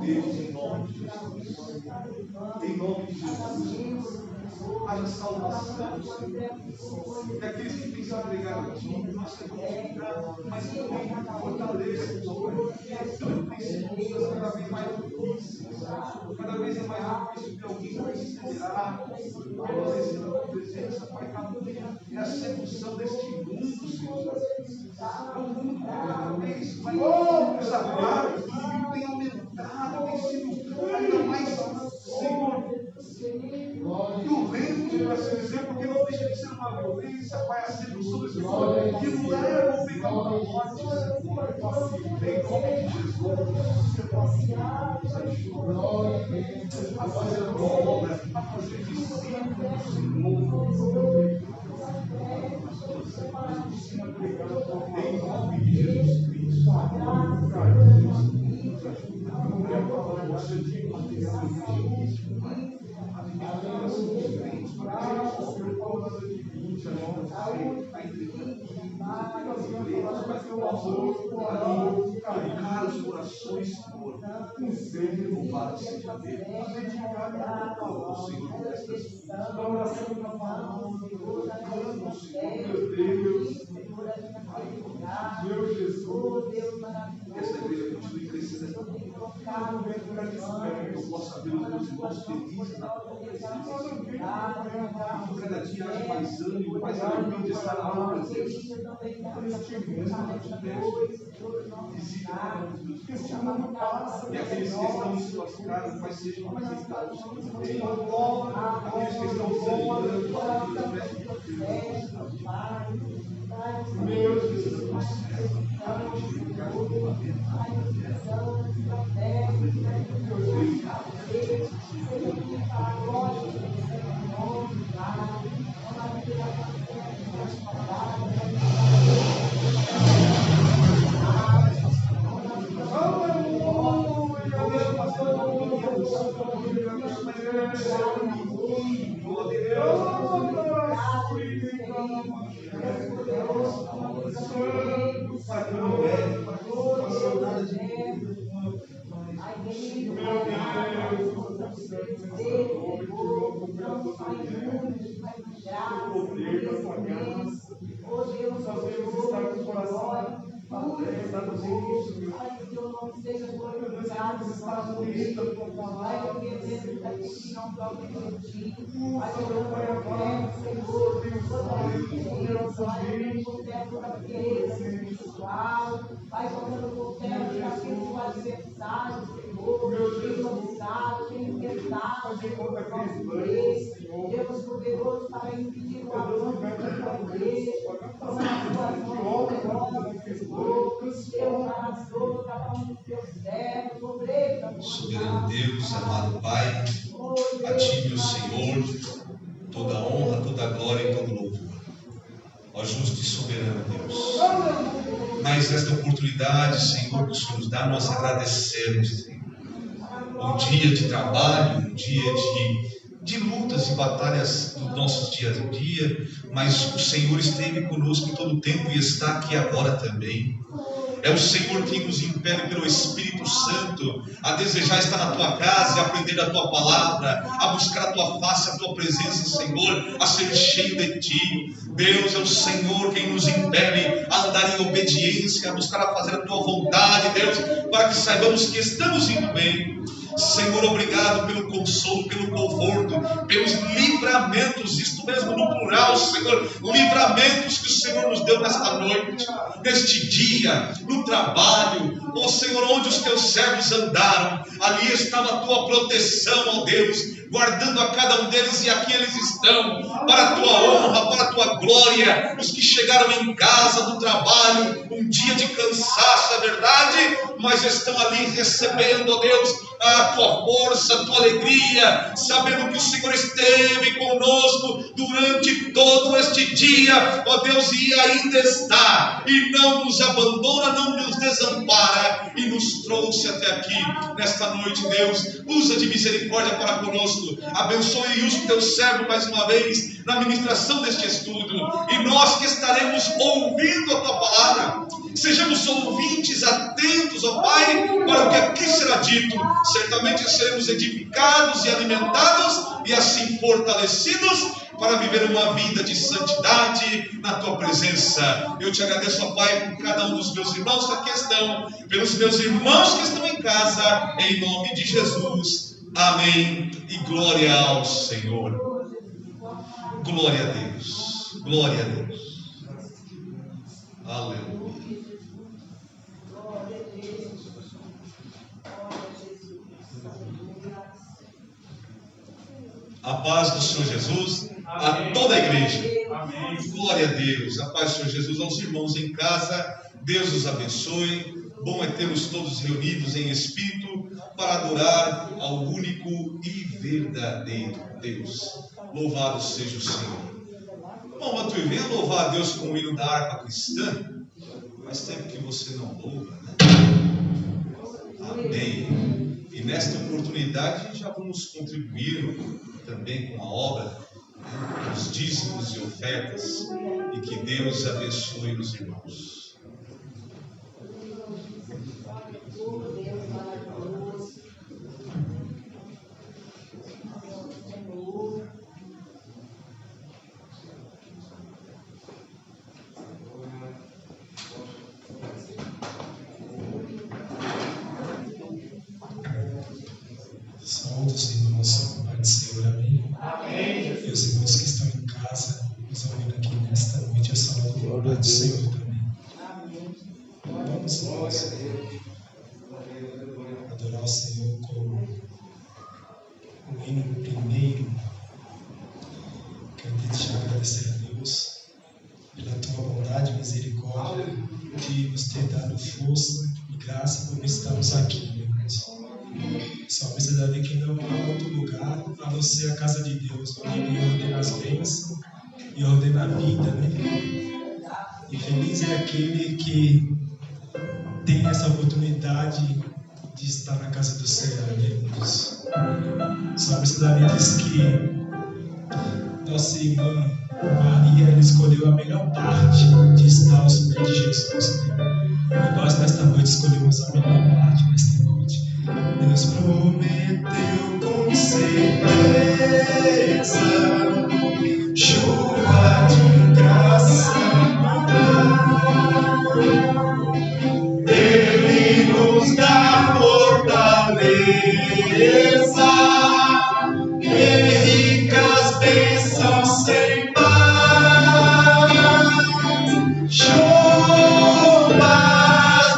deles em nome de Jesus. Em nome de Jesus. Haja salvação, Senhor. E aqueles que têm se entregado a Ti, nós queremos entrar, mas também fortaleça, Senhor. Tudo tem sido cada vez mais difícil. Cada vez é mais difícil que alguém perseverar. Nós recebemos a presença, Pai, é a sedução deste mundo, Senhor. O mundo cada vez mais os ataques do inimigo têm aumentado, tem sido ainda mais, Senhor, violento, para se dizer, porque não deixa de ser uma violência, Pai, a sedução desse mundo que leva o pecado à morte, Senhor. Em nome de Jesus, nos ajuda a fazer a tua obra, a fazer discípulos, Senhor. Em nome de Jesus Cristo, tocar os corações, Senhor, louvado seja Deus, o Senhor por estas vidas, meu Deus, meu Jesus, esta igreja continue crescendo, eu possa ver os meus irmãos felizes na tua presença, que cada dia haja mais ânimo, mais alegria de estar na tua presença. E aqueles que estão em suas casas, Pai, sejam visitados também. Aqueles que estão desanimando, meu Jesus, vai colocando por terra os caminhos do adversário, Senhor, Deus avisado, tem tentado, Deus poderoso para impedir o avanço da tua igreja, toma nas tuas mãos poderosas, Senhor, Deus arrasou cada um dos teus servos, obreiros, soberano Deus, amado Pai, a Ti, meu Senhor, toda a honra, toda a glória e todo o louvor. Ó justo e soberano Deus, mais esta oportunidade, Senhor, que o Senhor nos dá, nós agradecemos, Senhor. Um dia de trabalho, um dia de lutas e batalhas dos nossos dias a dia, mas o Senhor esteve conosco em todo o tempo e está aqui agora também. É o Senhor quem nos impele pelo Espírito Santo a desejar estar na tua casa e aprender da tua palavra, a buscar a tua face, a tua presença, Senhor, a ser cheio de ti. Deus é o Senhor quem nos impele a andar em obediência, a buscar a fazer a tua vontade, Deus, para que saibamos que estamos indo bem. Senhor, obrigado pelo consolo, pelo conforto, pelos livramentos, isto mesmo no plural, Senhor, livramentos que o Senhor nos deu nesta noite, neste dia, no trabalho, ó Senhor, onde os teus servos andaram, ali estava a tua proteção, ó Deus, guardando a cada um deles, e aqui eles estão, para a tua honra, para a tua glória. Os que chegaram em casa do trabalho, um dia de cansaço, é verdade, mas estão ali recebendo, ó Deus, a tua força, a tua alegria, sabendo que o Senhor esteve conosco durante todo este dia, ó Deus, e ainda está, e não nos abandona, não nos desampara, e nos trouxe até aqui, nesta noite, Deus. Usa de misericórdia para conosco, abençoe os teus servos mais uma vez, na ministração deste estudo, e nós que estaremos ouvindo a tua palavra, Sejamos ouvintes atentos, ó Pai, para o que aqui será dito. Certamente seremos edificados e alimentados e assim fortalecidos para viver uma vida de santidade na Tua presença. Eu te agradeço, ó Pai, por cada um dos meus irmãos que aqui estão, pelos meus irmãos que estão em casa, em nome de Jesus. Amém. E glória ao Senhor. Glória a Deus. Glória a Deus. Aleluia. A paz do Senhor Jesus a toda a igreja. Amém. Glória a Deus. A paz do Senhor Jesus aos irmãos em casa. Deus os abençoe. Bom é tê-los todos reunidos em espírito para adorar ao único e verdadeiro Deus. Louvado seja o Senhor. Bom, Matuí, venha louvar a Deus com o hino da harpa cristã. Faz tempo que você não louva, né? Amém. E nesta oportunidade já vamos contribuir também com a obra, os dízimos e ofertas, e que Deus abençoe os irmãos. Saúde os irmãos com o Pai do Senhor, amém? Amém. E os irmãos que estão em casa, nos ouvindo aqui nesta noite, eu saúdo com o Pai do Senhor também. Amém. Vamos, irmãos, adorar o Senhor com o hino primeiro. Quero te agradecer a Deus pela tua bondade e misericórdia de nos ter dado força e graça por estarmos aqui, meu irmãos. Só precisa ver que não há outro lugar a não ser a casa de Deus, onde Ele ordena as bênçãos e ordena a vida, né? E feliz é aquele que tem essa oportunidade de estar na casa do Senhor, né, irmãos? Só precisa ver que nossa irmã Maria, ela escolheu a melhor parte de estar aos pés de Jesus, né? E nós nesta noite escolhemos a melhor parte nesta noite. Deus prometeu com certeza chuva de graça. Ele nos dá fortaleza e ricas bênçãos sem par. Chuvas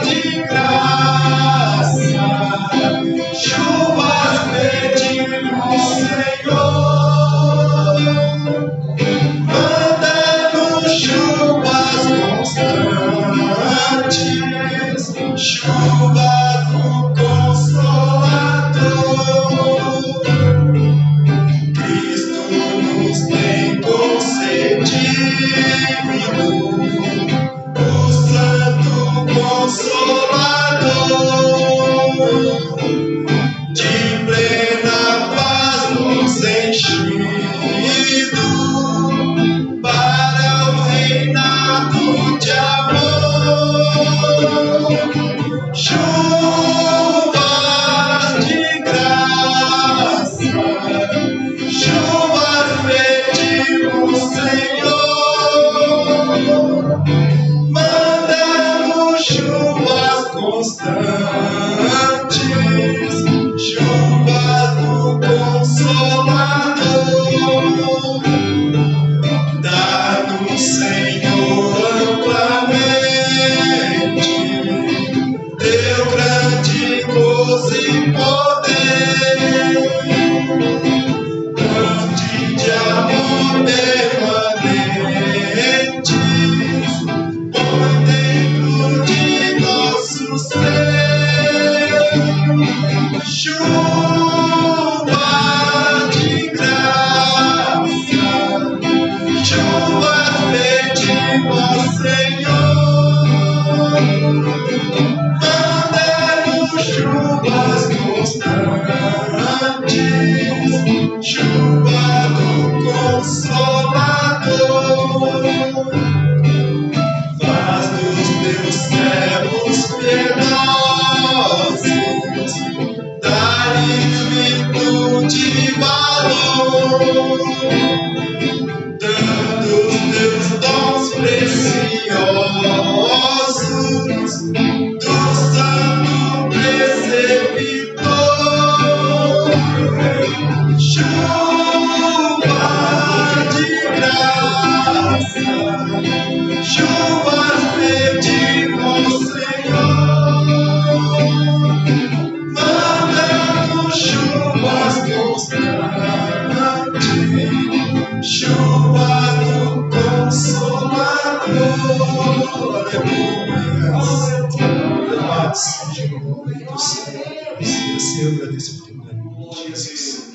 de graça, chuvas pedimos, Senhor, manda-nos chuvas constantes, chuva do Consolador. Cristo nos tem concedido o Santo Consolador. De plena paz nos enchido para o reinado de amor. Chuvas de graça, chuvas pedimos, Senhor, manda-nos chuvas constantes, chuva do Consolador. Dá-nos, Senhor, amplamente teu grande gozo e poder, fonte de amor permanentes, põe dentro de nosso ser. Chuva de graça, chuva pedimos, Senhor, manda-nos chuvas constantes, chuva do Consolador. Faz dos teus céus sejam ouvidos. Senhor, eu agradeço por teu nome, Jesus.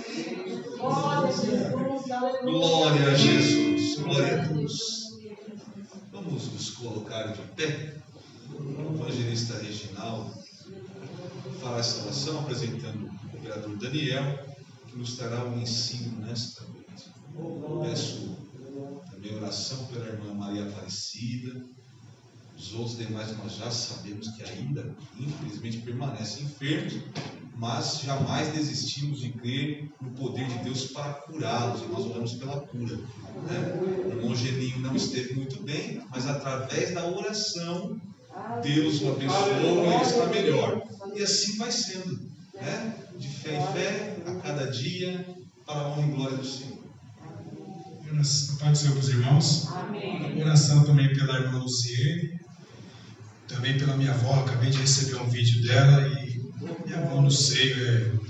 Glória a Jesus, glória a Deus. Vamos nos colocar de pé. O evangelista Reginaldo fará essa oração apresentando o vereador Daniel, que nos trará um ensino nesta noite. Peço também oração pela irmã Maria Aparecida. Os outros demais nós já sabemos que ainda, infelizmente, permanecem enfermos, mas jamais desistimos de crer no poder de Deus para curá-los, e nós oramos pela cura. O irmão Geninho não esteve muito bem, mas através da oração, Deus o abençoou e ele está melhor. E assim vai sendo, de fé em fé, a cada dia, para a honra e glória do Senhor. A paz do Senhor para os irmãos. Amém. Oração também pela irmã Luciene, também pela minha avó. Acabei de receber um vídeo dela e minha avó no seio,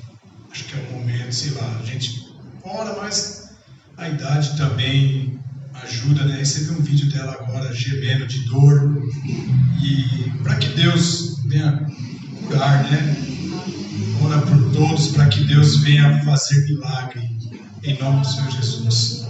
acho que é um momento, sei lá, a gente ora, mas a idade também ajuda, né? Recebi um vídeo dela agora gemendo de dor, e para que Deus venha curar, né? Ora por todos para que Deus venha fazer milagre em nome do Senhor Jesus.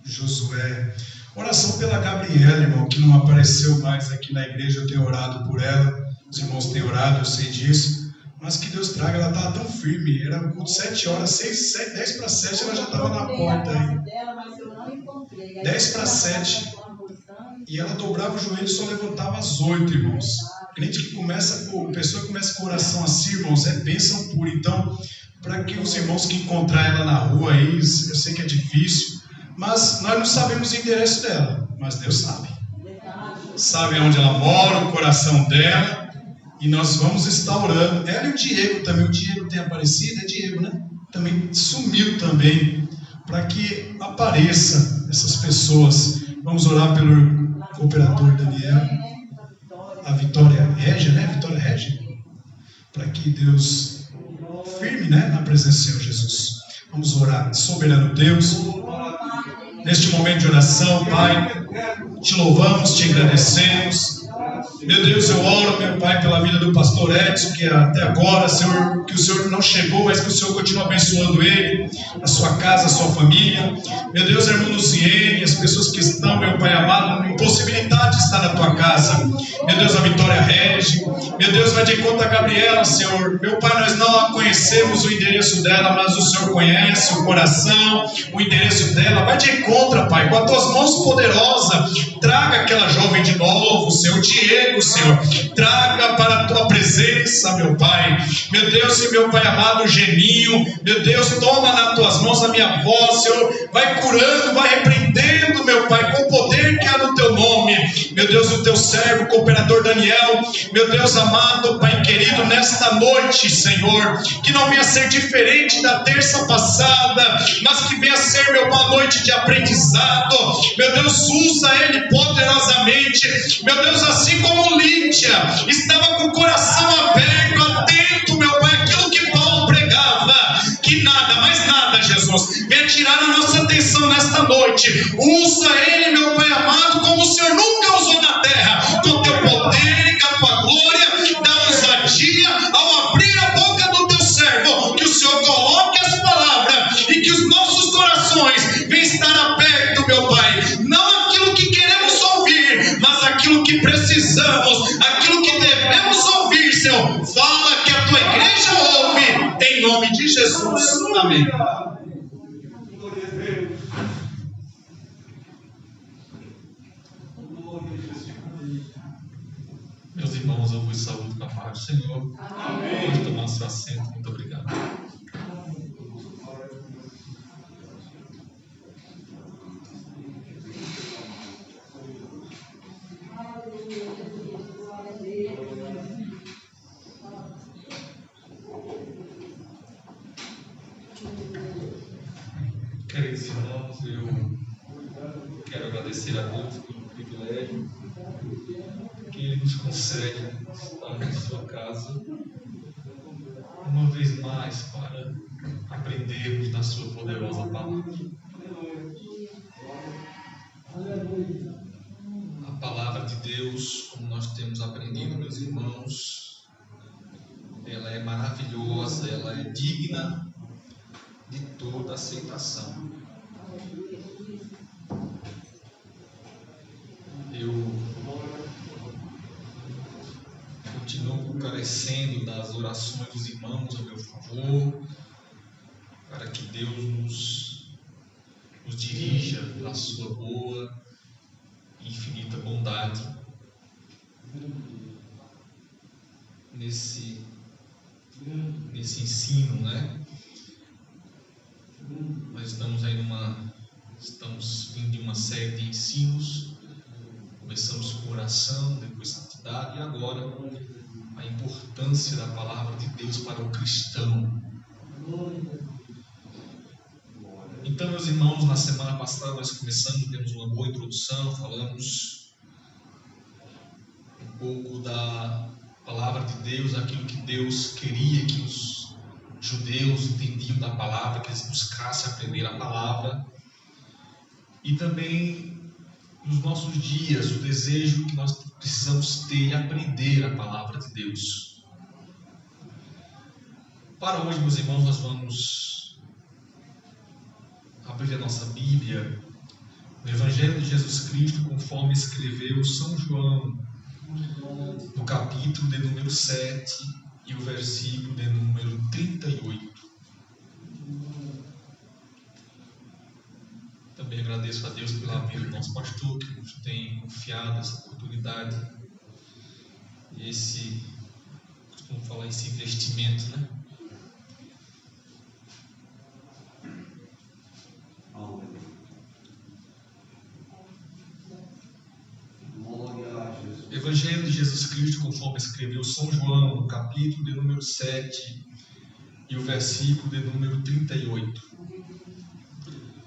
Josué. Oração pela Gabriela, irmão, que não apareceu mais aqui na igreja. Eu tenho orado por ela, os irmãos têm orado, eu sei disso, mas que Deus traga. Ela estava tão firme, era 7 horas, 10 para 7, ela já estava na porta aí. 10 para 7, e ela dobrava o joelho e só levantava às 8, irmãos. Crente que pessoa que começa com oração assim, irmãos, é bênção pura. Então, para que os irmãos que encontrar ela na rua aí, eu sei que é difícil, mas nós não sabemos o endereço dela, mas Deus sabe. Sabe onde ela mora, o coração dela, e nós vamos estar orando. Ela e o Diego também. O Diego tem aparecido, é Diego, né? Também sumiu também, para que apareça essas pessoas. Vamos orar pelo cooperador Daniel, a Vitória Régia, né? Vitória Régia, para que Deus firme, né, na presença do Senhor Jesus. Vamos orar. Soberano Deus, neste momento de oração, Pai, te louvamos, te agradecemos. Meu Deus, eu oro, meu Pai, pela vida do pastor Edson, que até agora, Senhor, que o Senhor não chegou, mas que o Senhor continua abençoando ele, a sua casa, a sua família. Meu Deus, a irmã Luciene, as pessoas que estão, meu Pai amado, impossibilidade de estar na tua casa. Meu Deus, a Vitória Regi. Meu Deus, vai de encontro a Gabriela, Senhor. Meu Pai, nós não conhecemos o endereço dela, mas o Senhor conhece o coração, o endereço dela. Vai de encontro, Pai, com as tuas mãos poderosas. Traga aquela jovem de novo, Senhor. Diego, Senhor, traga para a tua presença, meu Pai. Meu Deus e meu Pai amado, Geninho, meu Deus, toma nas tuas mãos a minha voz, Senhor. Vai curando, vai repreendendo, meu Pai, com o poder que há no teu nome. Meu Deus, o teu servo, o cooperador Daniel, meu Deus amado, Pai querido, nesta noite, Senhor, que não venha ser diferente da terça passada, mas que venha ser, meu Pai, noite de aprendizado. Meu Deus, usa ele poderosamente. Meu Deus, assim como Lídia estava com o coração aberto, atento, meu Pai, aquilo que Paulo pregava, que nada, mais nada, Jesus, venha tirar a nossa atenção nesta noite. Usa ele, meu Pai amado, como o Senhor nunca usou na terra, com o teu poder e com a tua glória, da ousadia, ao abrir a boca do teu servo, que o Senhor coloque as palavras e que os nossos corações venham estar abertos, meu Pai, não aquilo que queremos ouvir, mas aquilo que precisamos, aquilo que devemos ouvir, Senhor. Fala que a tua igreja ouve, em nome de Jesus. Amém. Meus irmãos, eu vos saúdo com a paz do Senhor. Amém. Pode tomar seu assento. Muito obrigado. Queridos irmãos, eu quero agradecer a Deus pelo privilégio que Ele nos concede estar na sua casa uma vez mais para aprendermos da sua poderosa palavra. A palavra de Deus, como nós temos aprendido, meus irmãos, ela é maravilhosa, ela é digna de toda aceitação. Eu continuo carecendo das orações dos irmãos a meu favor, para que Deus nos dirija na sua boa e infinita bondade nesse ensino, né? Nós estamos vindo de uma série de ensinos. Começamos com oração, depois santidade e agora a importância da palavra de Deus para o cristão. Então, meus irmãos, na semana passada nós demos uma boa introdução, falamos um pouco da palavra de Deus, aquilo que Deus queria que os judeus entendiam da palavra, que eles buscassem aprender a palavra, e também nos nossos dias o desejo que nós precisamos ter e aprender a palavra de Deus. Para hoje, meus irmãos, nós vamos abrir a nossa Bíblia no Evangelho de Jesus Cristo, conforme escreveu São João, no capítulo de número 7 e o versículo de número 38. Também agradeço a Deus pela vida do nosso pastor, que nos tem confiado essa oportunidade, costumo falar, esse investimento, né? Evangelho de Jesus Cristo, conforme escreveu São João, no capítulo de número 7 e o versículo de número 38.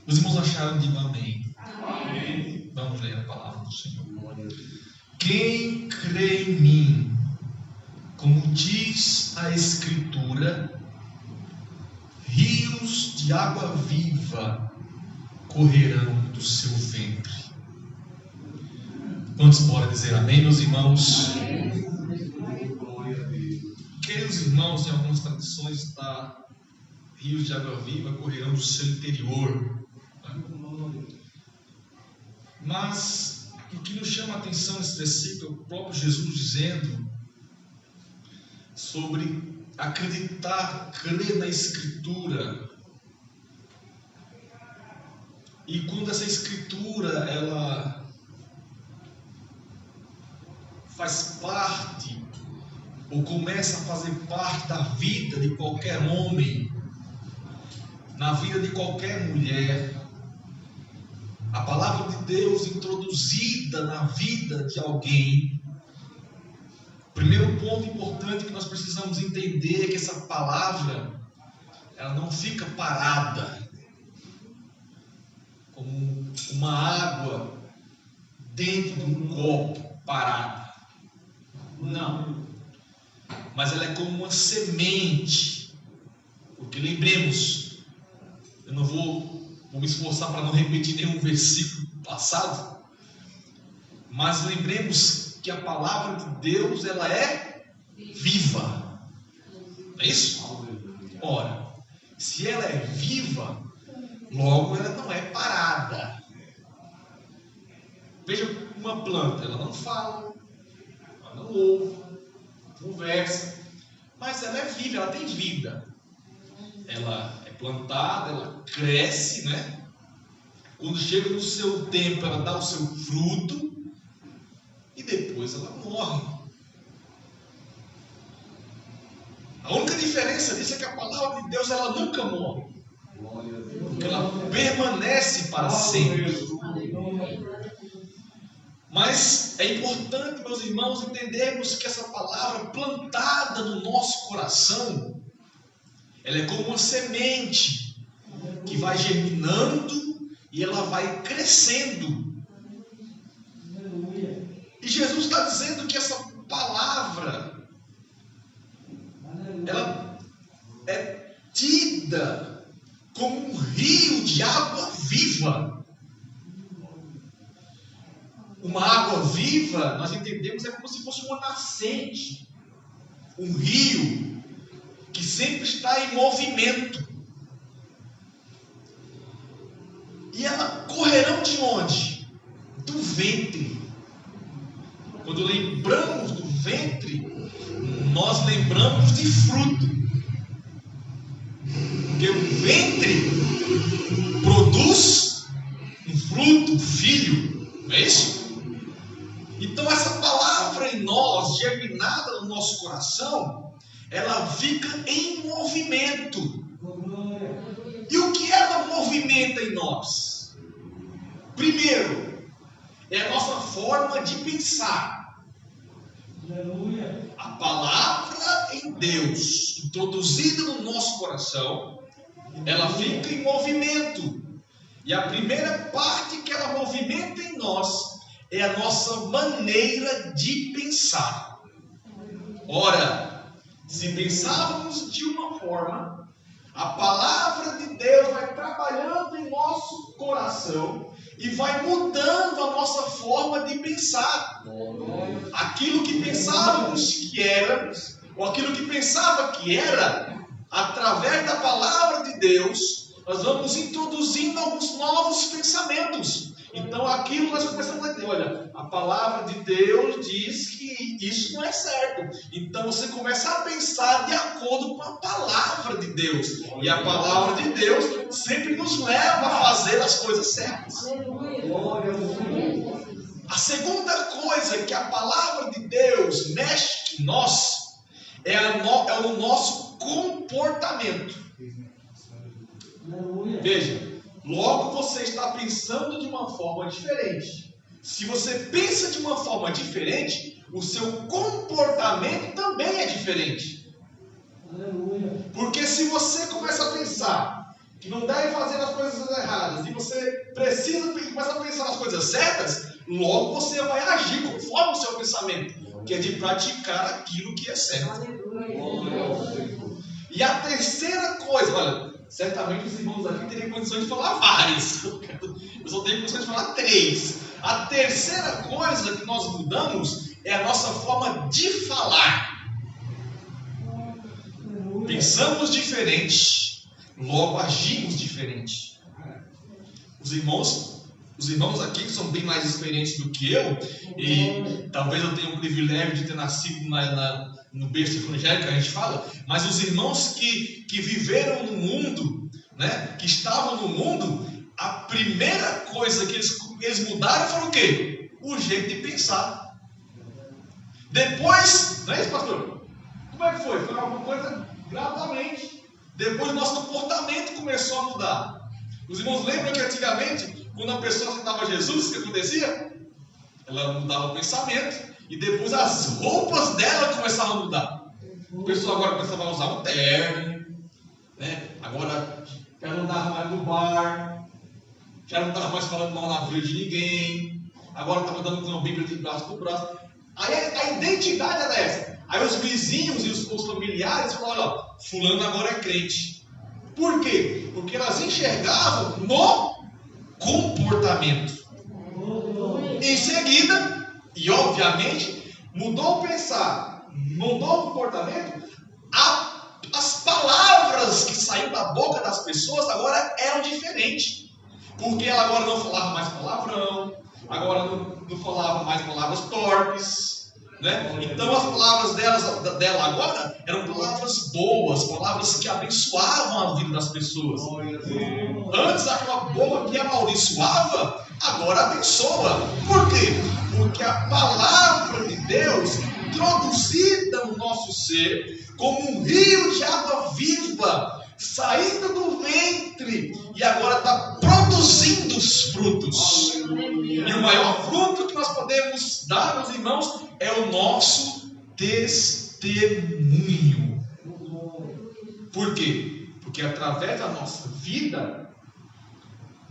Os irmãos acharam? Digam amém. Amém. Vamos ler a palavra do Senhor. Quem crê em mim, como diz a Escritura, rios de água viva correrão do seu ventre. Quantos podem dizer amém, meus irmãos? Queridos irmãos, em algumas tradições está rios de água viva correrão do seu interior. Mas o que nos chama a atenção nesse versículo é o próprio Jesus dizendo sobre acreditar, crer na Escritura. E quando essa Escritura ela faz parte ou começa a fazer parte da vida de qualquer homem, na vida de qualquer mulher, a palavra de Deus introduzida na vida de alguém, o primeiro ponto importante que nós precisamos entender é que essa palavra ela não fica parada como uma água dentro de um copo parada. Não. Mas ela é como uma semente. Porque lembremos, eu não vou me esforçar para não repetir nenhum versículo passado, mas lembremos que a palavra de Deus ela é viva. Não é isso? Ora, se ela é viva, logo ela não é parada. Veja uma planta, ela não fala, ela não ouve, conversa, mas ela é viva, ela tem vida. Ela é plantada, ela cresce, né? Quando chega no seu tempo, ela dá o seu fruto e depois ela morre. A única diferença disso é que a palavra de Deus ela nunca morre, porque ela permanece para sempre. Mas é importante, meus irmãos, entendermos que essa palavra plantada no nosso coração, ela é como uma semente que vai germinando e ela vai crescendo. E Jesus está dizendo que essa palavra, ela é tida como um rio de água viva. Uma água viva viva, nós entendemos, é como se fosse uma nascente, um rio, que sempre está em movimento. E ela correrão de onde? Do ventre. Quando lembramos do ventre, nós lembramos de fruto. Porque o ventre produz um fruto, um filho, não é isso? Então essa palavra em nós, germinada no nosso coração, ela fica em movimento. E o que ela movimenta em nós? Primeiro, é a nossa forma de pensar. A palavra em Deus, introduzida no nosso coração, ela fica em movimento. E a primeira parte que ela movimenta em nós é a nossa maneira de pensar. Ora, se pensávamos de uma forma, a palavra de Deus vai trabalhando em nosso coração e vai mudando a nossa forma de pensar. Aquilo que pensávamos que éramos, ou aquilo que pensava que era, através da palavra de Deus, nós vamos introduzindo alguns novos pensamentos. Então aquilo nós começamos a dizer, olha, a palavra de Deus diz que isso não é certo. Então você começa a pensar de acordo com a palavra de Deus. E a palavra de Deus sempre nos leva a fazer as coisas certas. A segunda coisa que a palavra de Deus mexe em nós é o nosso comportamento. Veja, logo você está pensando de uma forma diferente. Se você pensa de uma forma diferente, o seu comportamento também é diferente. Porque se você começa a pensar que não deve fazer as coisas erradas, e você precisa começar a pensar nas coisas certas, logo você vai agir conforme o seu pensamento, que é de praticar aquilo que é certo. E a terceira coisa, olha, certamente os irmãos aqui teriam condições de falar várias. Eu só tenho condições de falar 3. A terceira coisa que nós mudamos é a nossa forma de falar. Pensamos diferente, logo agimos diferente. Os irmãos aqui que são bem mais experientes do que eu, e talvez eu tenha o privilégio de ter nascido no berço evangélico, a gente fala, mas os irmãos que viveram no mundo, né, que estavam no mundo, a primeira coisa que eles mudaram foi o quê? O jeito de pensar. Depois, não é isso, pastor? Como é que foi? Foi alguma coisa gradualmente. Depois o nosso comportamento começou a mudar. Os irmãos lembram que antigamente, quando a pessoa aceitava Jesus, o que acontecia? Ela mudava o pensamento e depois as roupas dela começavam a mudar. A pessoa agora começava a usar um terno, né? Agora já não andava mais no bar, já não estava mais falando mal na vida de ninguém, agora estava dando uma Bíblia de braço por braço. Aí a identidade era essa. Aí os vizinhos e os familiares falaram, olha, fulano agora é crente. Por quê? Porque elas enxergavam no comportamento. Em seguida, e obviamente, mudou o pensar, mudou o comportamento, as palavras que saíam da boca das pessoas agora eram diferentes. Porque ela agora não falava mais palavrão, agora não falava mais palavras torpes, né? Então as palavras dela agora eram palavras boas, palavras que abençoavam a vida das pessoas. Antes aquela boca que amaldiçoava, agora abençoa. Por quê? Porque a palavra de Deus, introduzida no nosso ser, como um rio de água viva, saindo do ventre, e agora está produzindo os frutos. E o maior fruto que nós podemos dar, meus irmãos, é o nosso testemunho. Por quê? Porque através da nossa vida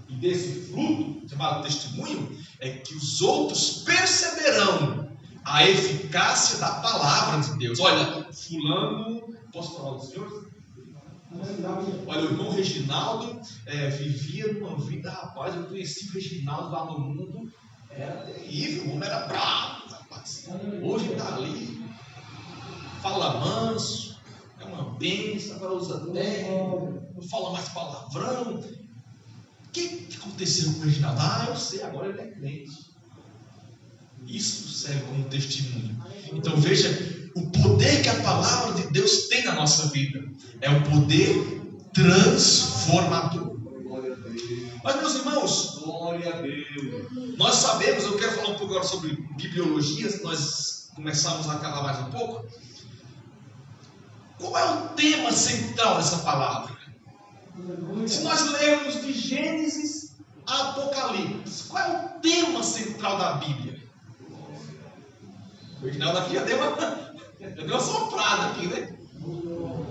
e desse fruto, chamado testemunho, é que os outros perceberão a eficácia da palavra de Deus. Olha, fulano, posso falar dos senhores? Olha, o irmão Reginaldo vivia numa vida, rapaz, eu conheci o Reginaldo lá no mundo, Era terrível, o homem era bravo, rapaz. Hoje está ali, fala manso, é uma bênção, agora usa terno, não fala mais palavrão. O que aconteceu com o Reginaldo? Eu sei, agora ele é crente. Isso serve como testemunho. Então veja o poder que a palavra de Deus tem na nossa vida. É um poder transformador. Mas, meus irmãos, Glória a Deus. nós sabemos, eu quero falar um pouco agora sobre bibliologia, nós começamos a calar mais um pouco. Qual é o tema central dessa palavra? Se nós lermos de Gênesis a Apocalipse, qual é o tema central da Bíblia? O Reginaldo aqui já deu uma soprada aqui, né?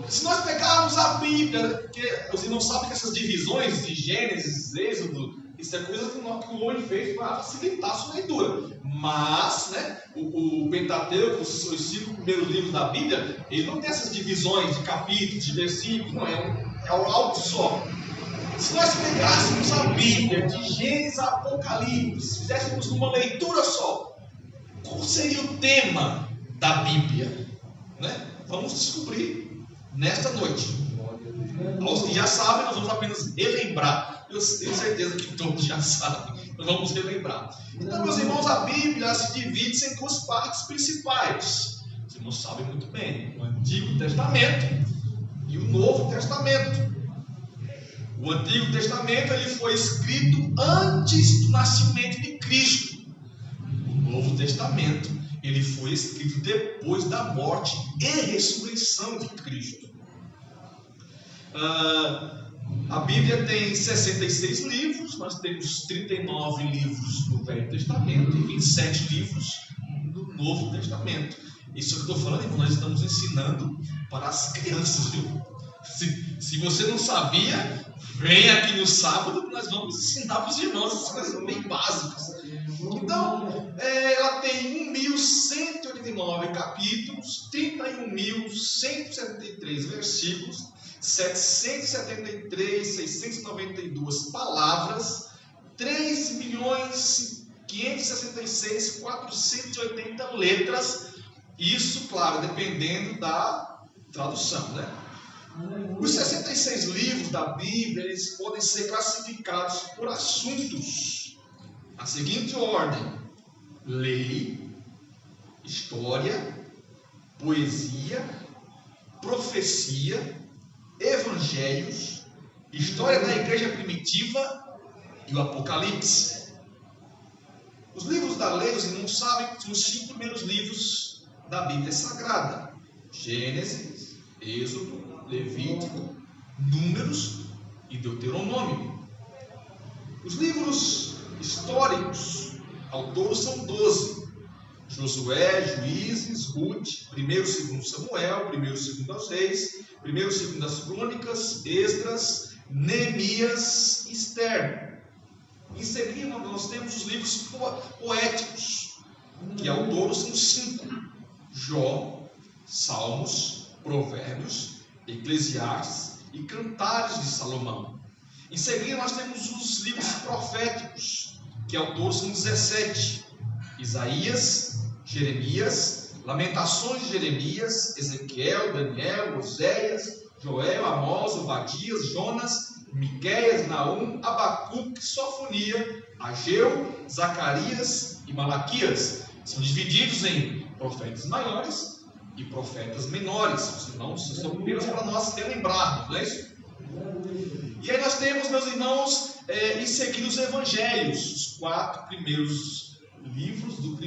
Se nós pegarmos a Bíblia, porque os irmãos sabem que essas divisões de Gênesis, Êxodo, isso é coisa que o homem fez para facilitar a sua leitura. Mas, né, o Pentateuco, os 5 primeiros livros da Bíblia, ele não tem essas divisões de capítulos, de versículos, não, é algo só. Se nós pegássemos a Bíblia de Gênesis a Apocalipse, fizéssemos uma leitura só, qual seria o tema da Bíblia? Né? Vamos descobrir nesta noite. Aos que já sabem, nós vamos apenas relembrar. Eu tenho certeza que todos já sabem. Nós vamos relembrar. Então, meus irmãos, a Bíblia se divide em 2 partes principais. Os irmãos sabem muito bem. O Antigo Testamento e o Novo Testamento. O Antigo Testamento ele foi escrito antes do nascimento de Cristo. O Novo Testamento ele foi escrito depois da morte e ressurreição de Cristo. A Bíblia tem 66 livros, nós temos 39 livros no Velho Testamento e 27 livros no Novo Testamento. Isso que eu estou falando, irmão, nós estamos ensinando para as crianças, viu? Se você não sabia, vem aqui no sábado que nós vamos ensinar para os irmãos essas coisas bem básicas. Então, ela tem 1.189 capítulos, 31.173 versículos, 773.692 palavras, 3.566.480 letras. Isso, claro, dependendo da tradução, né? Os 66 livros da Bíblia, eles podem ser classificados por assuntos. A seguinte ordem: lei, história, poesia, profecia, evangelhos, história da igreja primitiva e o Apocalipse. Os livros da lei, os irmãos sabem que são os 5 primeiros livros da Bíblia Sagrada: Gênesis, Êxodo, Levítico, Números e Deuteronômio. Os livros históricos, ao todo são 12: Josué, Juízes, Ruth, 1º e 2º Samuel, 1º e 2º Reis, 1º e 2º Crônicas, Esdras, Neemias e Esther. Em seguida, nós temos os livros poéticos, que ao todo são 5: Jó, Salmos, Provérbios, Eclesiastes e Cantares de Salomão. Em seguida, nós temos os livros proféticos, que ao todo são 17: Isaías, Jeremias, Lamentações de Jeremias, Ezequiel, Daniel, Oséias, Joel, Amós, Obadias, Jonas, Miqueias, Naum, Abacuque, Sofonia, Ageu, Zacarias e Malaquias. São divididos em profetas maiores e profetas menores. Os irmãos, isso são apenas para nós relembrarmos, não é isso? E aí nós temos, meus irmãos, em seguida os evangelhos, os 4 primeiros livros do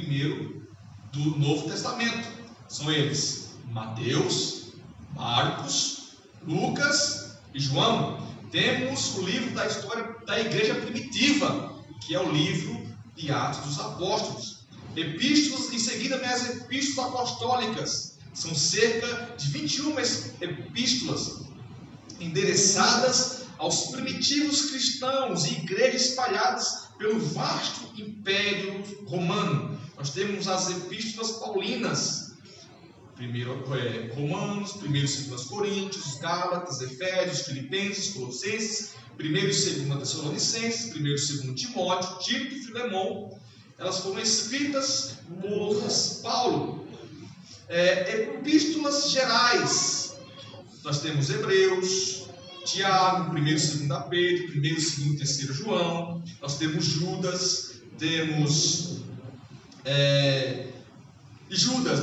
Novo Testamento. São eles: Mateus, Marcos, Lucas e João. Temos o livro da história da igreja primitiva, que é o livro de Atos dos Apóstolos. Epístolas, em seguida vem as epístolas apostólicas. São cerca de 21 epístolas endereçadas aos primitivos cristãos e igrejas espalhadas pelo vasto império romano. Nós temos as epístolas paulinas: 1 Romanos, 1 e 2 Coríntios, Gálatas, Efésios, Filipenses, Colossenses, 1 e 2 Tessalonicenses, 1 e 2 Timóteo, Tito e Filemão. elas foram escritas por Paulo. Epístolas gerais. Nós temos Hebreus, Tiago, 1º e 2 Pedro, 1º, 2º e 3 João. Nós temos Judas, temos Judas.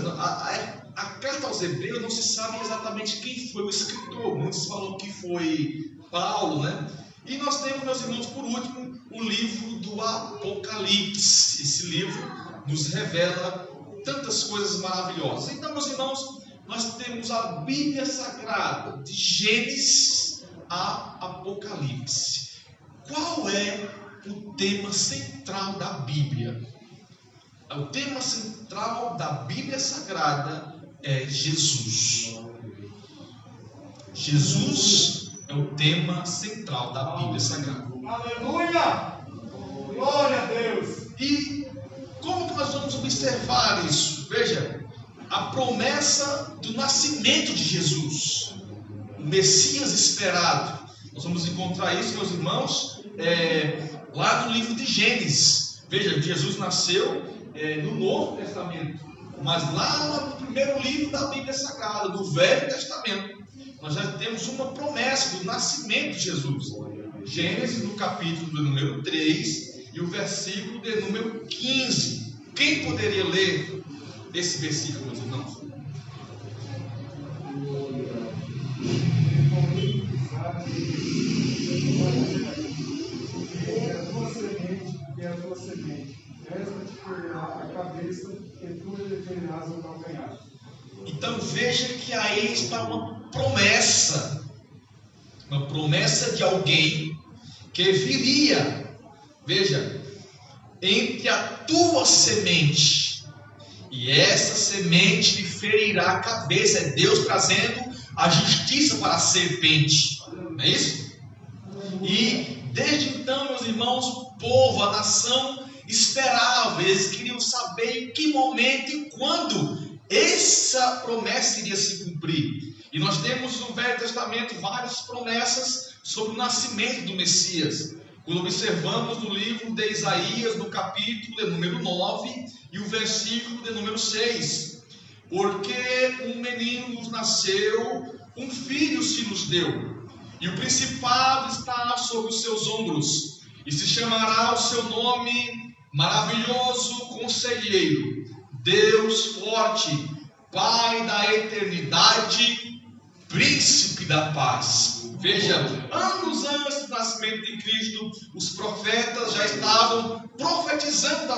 A carta aos Hebreus não se sabe exatamente quem foi o escritor. Muitos falam que foi Paulo, né? E nós temos, meus irmãos, por último, o livro do Apocalipse. Esse livro nos revela tantas coisas maravilhosas. Então, meus irmãos, nós temos a Bíblia Sagrada, de Gênesis a Apocalipse. Qual é o tema central da Bíblia? O tema central da Bíblia Sagrada é Jesus. Jesus é o tema central da Bíblia Sagrada. Aleluia! Glória a Deus! E como que nós vamos observar isso? Veja, a promessa do nascimento de Jesus, o Messias esperado. Nós vamos encontrar isso, meus irmãos, lá no livro de Gênesis. Veja, Jesus nasceu no Novo Testamento, mas lá no primeiro livro da Bíblia Sagrada, do Velho Testamento, nós já temos uma promessa do nascimento de Jesus. Gênesis, no capítulo de número 3 e o versículo de número 15. Quem poderia ler esse versículo, meus irmãos? É a tua semente, resta-te a cabeça, e tu elegerás o calcanhar. Então veja que aí está uma promessa de alguém que viria, veja, entre a tua semente, e essa semente lhe ferirá a cabeça. É Deus trazendo a justiça para a serpente, não é isso? E desde então, meus irmãos, o povo, a nação esperava, eles queriam saber em que momento e quando essa promessa iria se cumprir. E nós temos no Velho Testamento várias promessas sobre o nascimento do Messias. Quando observamos no livro de Isaías, no capítulo de número 9 e o versículo de número 6. Porque um menino nos nasceu, um filho se nos deu, e o principado está sobre os seus ombros, e se chamará o seu nome Maravilhoso Conselheiro, Deus Forte, Pai da Eternidade, Príncipe da Paz. Veja, anos antes do nascimento de Cristo, os profetas já estavam profetizando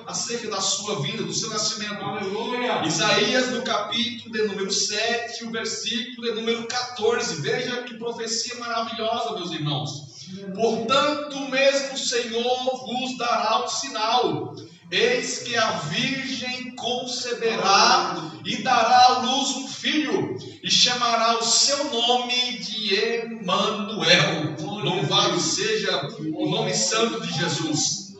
acerca da sua vinda, do seu nascimento. Aleluia! Isaías, no capítulo de número 7, o versículo de número 14. Veja que profecia maravilhosa, meus irmãos. Portanto, mesmo o Senhor vos dará um sinal. Eis que a virgem conceberá e dará à luz um filho, e chamará o seu nome de Emanuel. Louvado seja o nome santo de Jesus.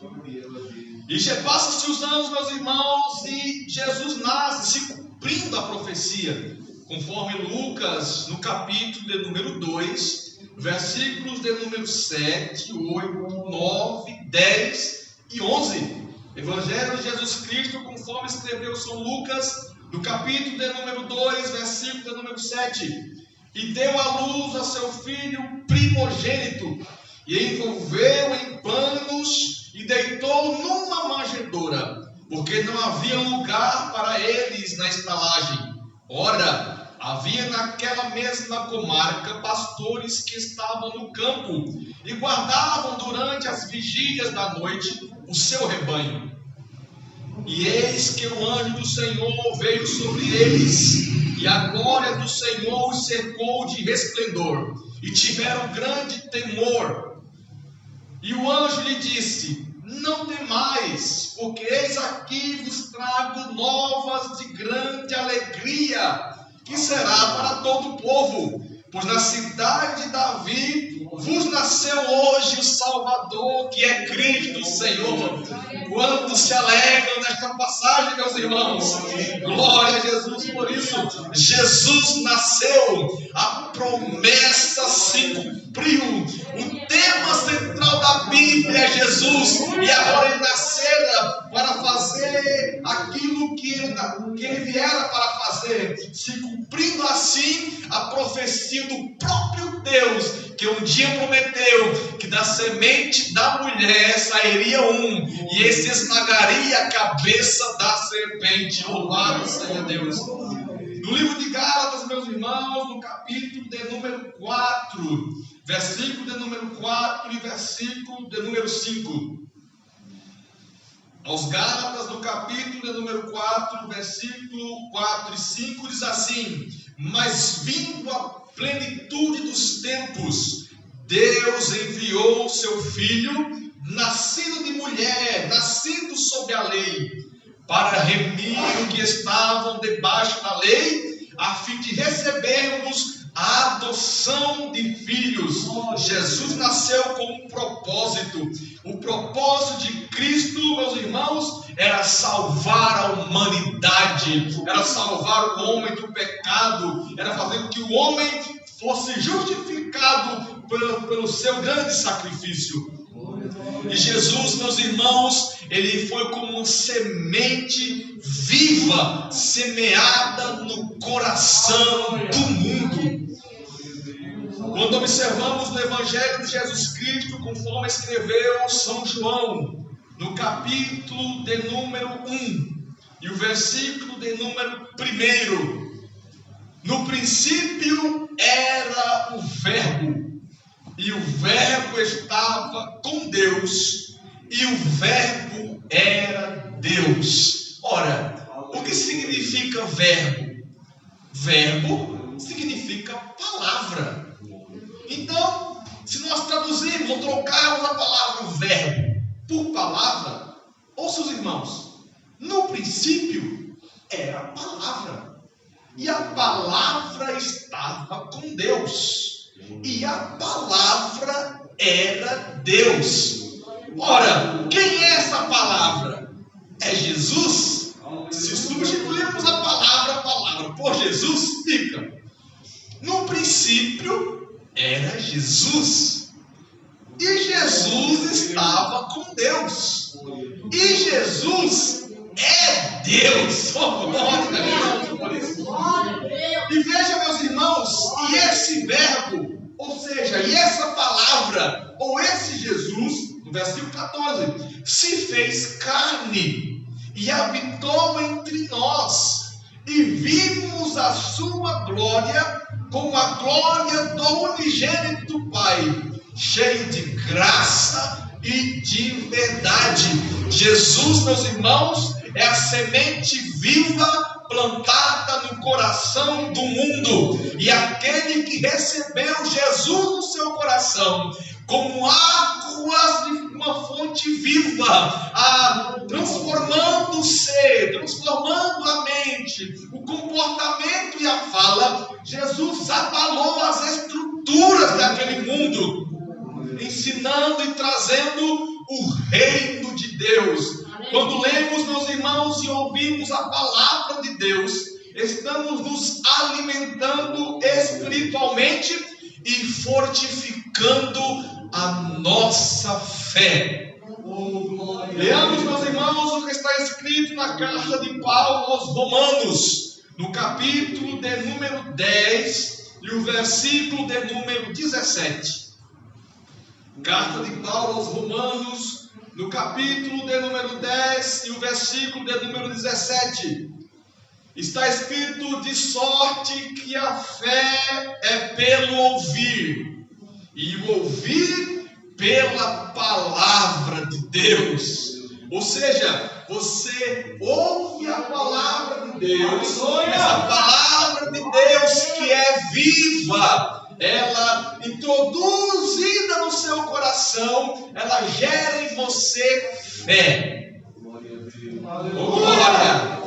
E já passam-se os anos, meus irmãos, e Jesus nasce, se cumprindo a profecia, conforme Lucas, no capítulo de número 2, versículos de número 7, 8, 9, 10 e 11. Evangelho de Jesus Cristo, conforme escreveu São Lucas, no capítulo de número 2, versículo de número 7. E deu à luz a seu filho primogênito, e envolveu em panos, e deitou numa manjedoura, porque não havia lugar para eles na estalagem. Ora, havia naquela mesma comarca pastores que estavam no campo, e guardavam durante as vigílias da noite o seu rebanho. E eis que o anjo do Senhor veio sobre eles, e a glória do Senhor os cercou de resplendor, e tiveram grande temor. E o anjo lhe disse: não temais, porque eis aqui vos trago novas de grande alegria, que será para todo o povo, pois na cidade de Davi vos nasceu hoje o Salvador, que é Cristo o Senhor. Quantos se alegram nesta passagem, meus irmãos? Glória a Jesus por isso. Jesus nasceu, a promessa se cumpriu. O tema central da Bíblia é Jesus, e agora ele nascera viera para fazer, se cumprindo assim a profecia do próprio Deus, que um dia prometeu que da semente da mulher sairia um, e esse esmagaria a cabeça da serpente. Louvado seja Deus. No livro de Gálatas, meus irmãos, no capítulo de número 4, versículo de número 4 e versículo de número 5. Aos Gálatas, no capítulo de número 4, versículo 4 e 5, diz assim: mas vindo a plenitude dos tempos, Deus enviou o seu Filho, nascido de mulher, nascido sob a lei, para remir o que estavam debaixo da lei, a fim de recebermos a adoção de filhos. Jesus nasceu com um propósito. O propósito de Cristo, meus irmãos, era salvar a humanidade, era salvar o homem do pecado, era fazer com que o homem fosse justificado pelo seu grande sacrifício. E Jesus, meus irmãos, ele foi como uma semente viva, semeada no coração do mundo. Quando observamos no Evangelho de Jesus Cristo, conforme escreveu São João, no capítulo de número 1, e o versículo de número 1, no princípio era o Verbo, e o Verbo estava com Deus, e o Verbo era Deus. Ora, o que significa verbo? Verbo significa palavra. Então, se nós traduzirmos ou trocarmos a palavra verbo por palavra, ouça os irmãos, no princípio era a palavra, e a palavra estava com Deus, e a palavra era Deus. Ora, quem é essa palavra? É Jesus. Se substituirmos a palavra por Jesus, fica: no princípio era Jesus, e Jesus estava com Deus, e Jesus é Deus. E veja, meus irmãos, e esse verbo, ou seja, e essa palavra, ou esse Jesus, no versículo 14, se fez carne e habitou entre nós, e vimos a sua glória como a glória do unigênito do Pai, cheio de graça e de verdade. Jesus, meus irmãos, é a semente viva plantada no coração do mundo, e aquele que recebeu Jesus no seu coração como águas de uma fonte viva, transformando o ser, transformando a mente, o comportamento e a fala, Jesus abalou as estruturas daquele mundo, ensinando e trazendo o reino de Deus. Quando lemos, meus irmãos, e ouvimos a palavra de Deus, estamos nos alimentando espiritualmente e fortificando a nossa fé. Leamos, meus irmãos, o que está escrito na carta de Paulo aos Romanos, no capítulo de número 10 e o versículo de número 17. Carta de Paulo aos Romanos, no capítulo de número 10 e o versículo de número 17. Está escrito: de sorte que a fé é pelo ouvir, e o ouvir pela palavra de Deus. Ou seja, você ouve a palavra de Deus, essa palavra de Deus que é viva, ela introduzida no seu coração, ela gera em você fé. Glória!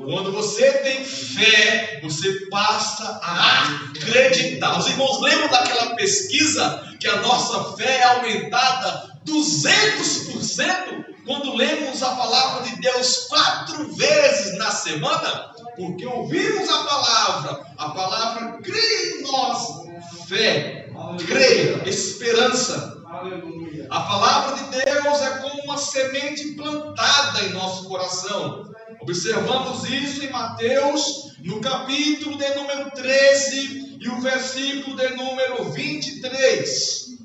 Quando você tem fé, você passa a acreditar. Os irmãos lembram daquela pesquisa que a nossa fé é aumentada 200% quando lemos a palavra de Deus 4 vezes na semana? Porque ouvimos a palavra cria em nós fé, creia, esperança. A palavra de Deus é como uma semente plantada em nosso coração. Observamos isso em Mateus, no capítulo de número 13 e o versículo de número 23.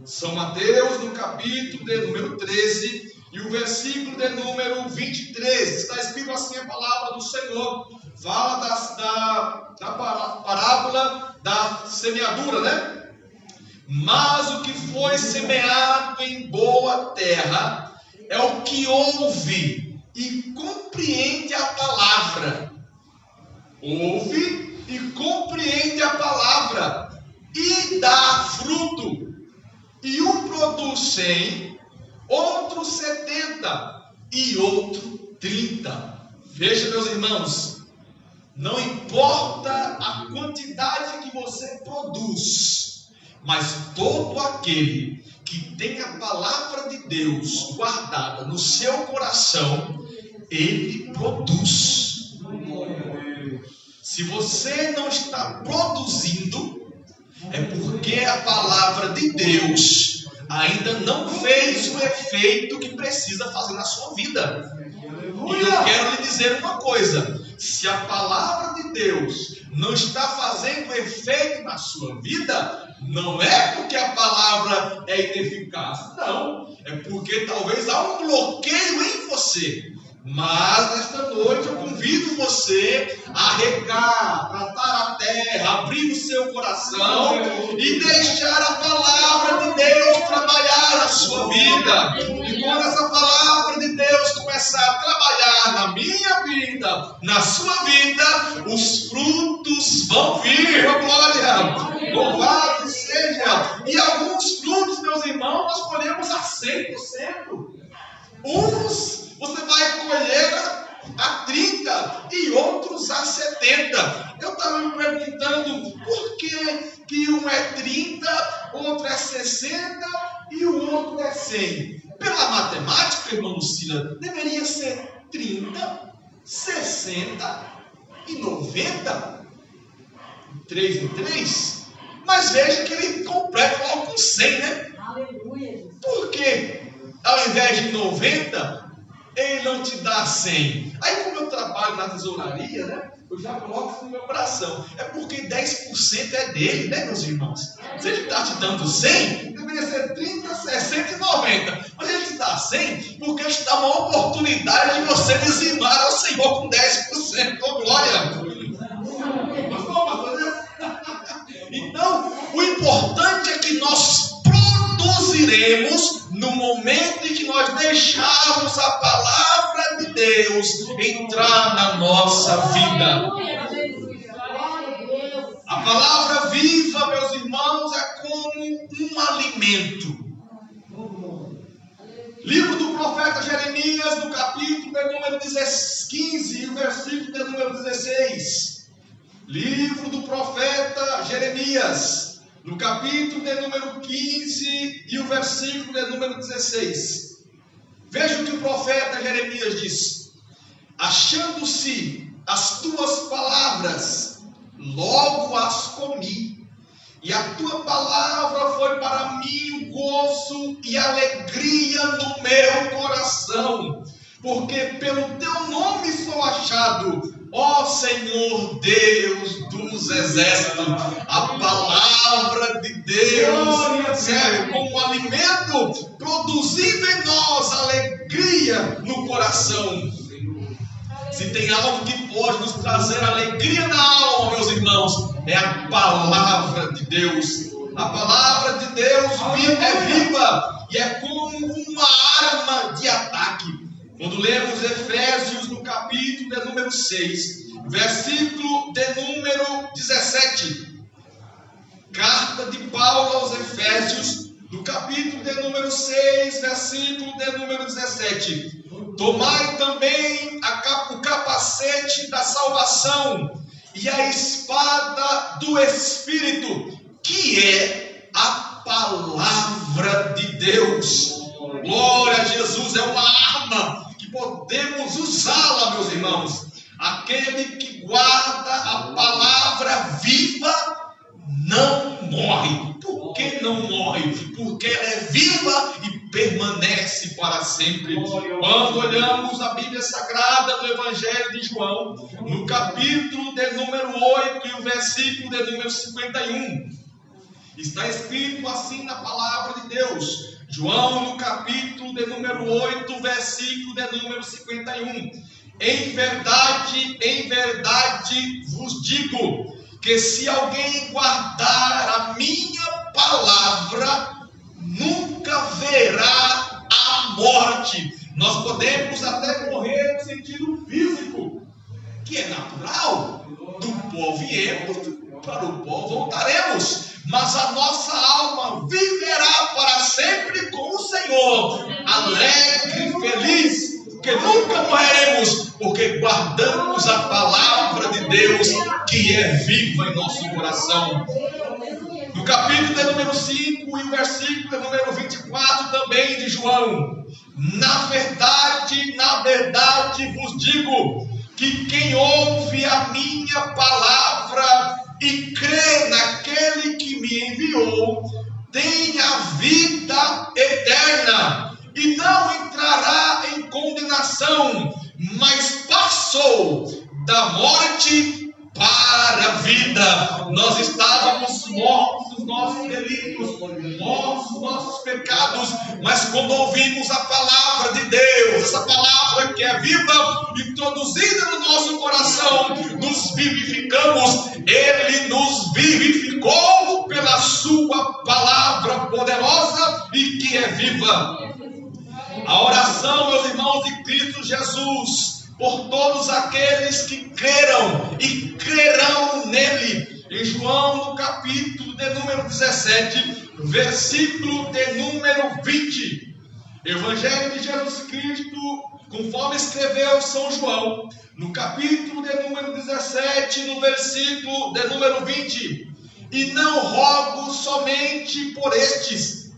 São Mateus, no capítulo de número 13 e o versículo de número 23. Está escrito assim a palavra do Senhor. Fala da parábola da semeadura, né? Mas o que foi semeado em boa terra é o que ouve e compreende a palavra. Ouve e compreende a palavra e dá fruto. E um produz 100, outro 70 e outro 30. Veja, meus irmãos, não importa a quantidade que você produz, mas todo aquele que tem a palavra de Deus guardada no seu coração, ele produz. Se você não está produzindo, é porque a palavra de Deus ainda não fez o efeito que precisa fazer na sua vida. E eu quero lhe dizer uma coisa: se a palavra de Deus não está fazendo efeito na sua vida, não é porque a palavra é ineficaz, não, é porque talvez há um bloqueio em você. Mas nesta noite eu convido você a regar, tratar a terra, abrir o seu coração e deixar a palavra de Deus trabalhar a sua vida. E quando essa palavra de Deus começar a trabalhar na minha vida, na sua vida, os frutos vão vir. Oh, glória! Louvado seja! E alguns frutos, meus irmãos, nós colhemos a 100%. Uns você vai colher a 30 e outros a 70. Eu estava me perguntando por que um é 30, outro é 60 e o outro é 100. Pela matemática, irmã Lucila, deveria ser 30, 60 e 90. 3 em 3. Mas veja que ele completa logo com 100, né? Aleluia. Por quê? Ao invés de 90, ele não te dá 100. Aí, como eu trabalho na tesouraria, né? Eu já coloco isso no meu coração. É porque 10% é dele, né, meus irmãos? Se ele está te dando 100, deveria ser 30, 60 e 90. Mas ele te dá 100 porque ele te dá uma oportunidade de você dizimar ao Senhor com 10%. Oh, glória! Então, o importante é que nós produziremos no momento em que nós deixarmos a palavra de Deus entrar na nossa vida. A palavra viva, meus irmãos, é como um alimento. Livro do profeta Jeremias, no capítulo de número 15 e o versículo de número 16. Livro do profeta Jeremias, no capítulo de número 15 e o versículo de número 16. Veja o que o profeta Jeremias diz: achando-se as tuas palavras, logo as comi, e a tua palavra foi para mim o gozo e alegria no meu coração, porque pelo teu nome sou achado, ó Senhor Deus dos exércitos. A palavra de Deus serve como alimento, produzindo em nós alegria no coração. Se tem algo que pode nos trazer alegria na alma, meus irmãos, é a palavra de Deus. A palavra de Deus é viva e é como uma arma de ataque. Quando lemos Efésios no capítulo de número 6, versículo de número 17, carta de Paulo aos Efésios, no capítulo de número 6, versículo de número 17: tomai também o capacete da salvação e a espada do Espírito, que é a palavra de Deus. Glória a Jesus, é uma arma que podemos usá-la, meus irmãos. Aquele que guarda a palavra viva não morre. Por que não morre? Porque ela é viva e permanece para sempre. Quando olhamos a Bíblia Sagrada do Evangelho de João, no capítulo de número 8 e o versículo de número 51, está escrito assim na palavra de Deus. João, no capítulo de número 8, versículo de número 51. Em verdade vos digo, que se alguém guardar a minha palavra, nunca verá a morte. Nós podemos até morrer no sentido físico, que é natural. Do pó viemos, para o pó voltaremos. Mas a nossa alma viverá para sempre com o Senhor, alegre e feliz, porque nunca morreremos, porque guardamos a palavra de Deus, que é viva em nosso coração. No capítulo de número 5 e o versículo de número 24 também de João: na verdade vos digo, que quem ouve a minha palavra e crê naquele que me enviou, tem a vida eterna, e não entrará em condenação, mas passou da morte para a vida. Nós estávamos mortos nos nossos delitos, mortos nos nossos pecados, mas quando ouvimos a palavra de Deus, essa palavra que é viva, introduzida no nosso coração, nos vivificamos. Ele nos vivificou pela sua palavra poderosa e que é viva. A oração, meus irmãos, de Cristo Jesus, por todos aqueles que creram e crerão nele. Em João, no capítulo de número 17, versículo de número 20. Evangelho de Jesus Cristo, conforme escreveu São João, no capítulo de número 17, no versículo de número 20. E não rogo somente por estes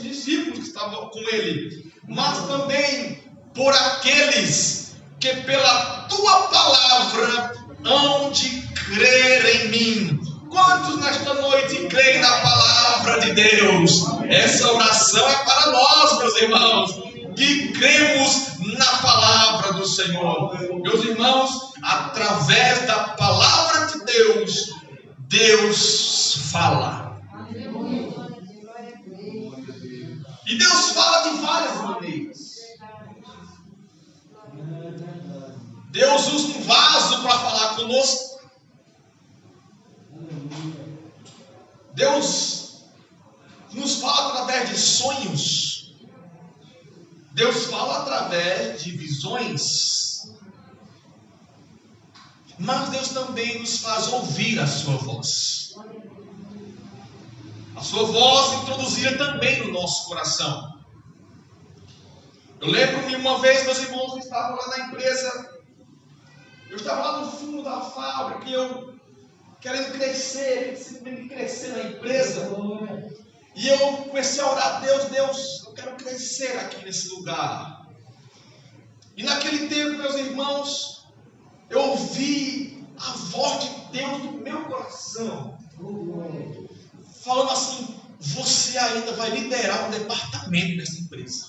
discípulos que estavam com ele, mas também por aqueles que pela tua palavra hão de crer em mim. Quantos nesta noite creem na palavra de Deus? Essa oração é para nós, meus irmãos, que cremos na palavra do Senhor. Meus irmãos, através da palavra de Deus, Deus fala. E Deus fala de várias maneiras. Deus usa um vaso para falar conosco. Deus nos fala através de sonhos. Deus fala através de visões. Mas Deus também nos faz ouvir a sua voz. A sua voz introduzida também no nosso coração. Eu lembro-me uma vez, meus irmãos, eu estava lá na empresa. Eu estava lá no fundo da fábrica e eu querendo crescer, simplesmente crescer na empresa. E eu comecei a orar a Deus: Deus, eu quero crescer aqui nesse lugar. E naquele tempo, meus irmãos, eu ouvi a voz de Deus no meu coração, falando assim: você ainda vai liderar um departamento nessa empresa.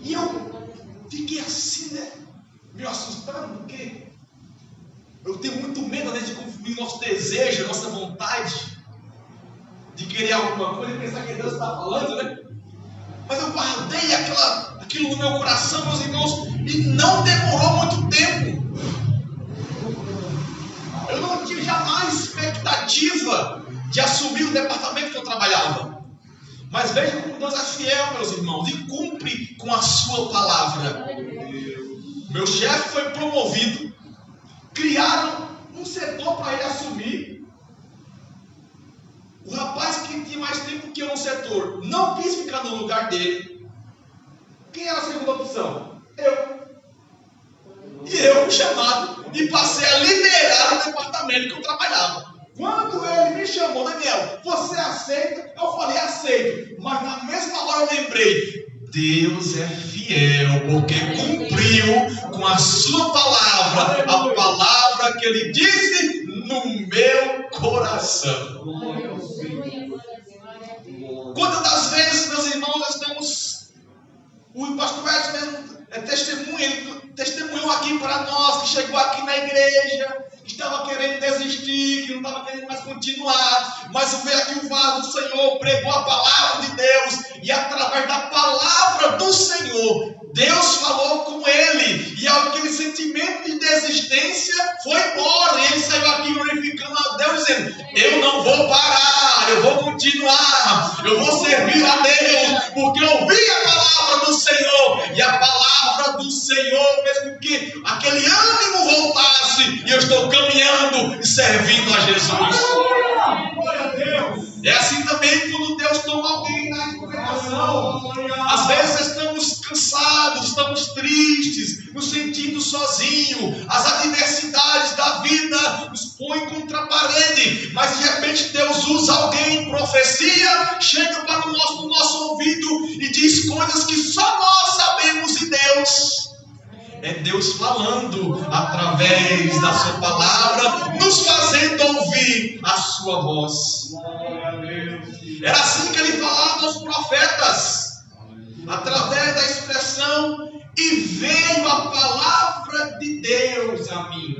E eu fiquei assim, né? Meio assustado, porque eu tenho muito medo de confundir nosso desejo, nossa vontade de querer alguma coisa e pensar que Deus está falando, né? Mas eu guardei aquilo no meu coração, meus irmãos, e não demorou muito tempo. Eu não tive jamais expectativa de assumir o departamento que eu trabalhava. Mas veja como Deus é fiel, meus irmãos, e cumpre com a sua palavra. Meu chefe foi promovido, criaram um setor para ele assumir. O rapaz que tinha mais tempo que eu no setor não quis ficar no lugar dele. Quem era a segunda opção? Eu. E eu fui chamado e passei a liderar o departamento que eu trabalhava. Quando ele me chamou: Daniel, você aceita? Eu falei: aceito. Mas na mesma hora eu lembrei: Deus é fiel, porque cumpriu com a sua palavra, a palavra que ele disse no meu coração. Quantas das vezes, meus irmãos, estamos... O pastor Edson mesmo ele testemunhou aqui para nós, que chegou aqui na igreja, que estava querendo desistir, que não estava querendo mais continuar, mas veio aqui o vaso do Senhor, pregou a palavra de Deus, e através da palavra do Senhor, Deus falou com ele, e aquele sentimento de desistência foi embora, e ele saiu aqui glorificando a Deus, dizendo: eu não vou parar, eu vou continuar, eu vou servir a Deus, porque eu ouvi a palavra do Senhor, e a palavra do Senhor fez com que aquele ânimo voltasse, e eu estou caminhando e servindo a Jesus. Glória a Deus. É assim também quando Deus toma alguém na congregação. Às vezes estamos cansados, estamos tristes, nos sentindo sozinhos. As adversidades da vida nos põem contra a parede. Mas de repente Deus usa alguém em profecia, chega para o nosso ouvido e diz coisas que só nós sabemos de Deus. É Deus falando através da sua palavra, nos fazendo ouvir a sua voz. Era assim que ele falava aos profetas, através da expressão: e veio a palavra de Deus a mim.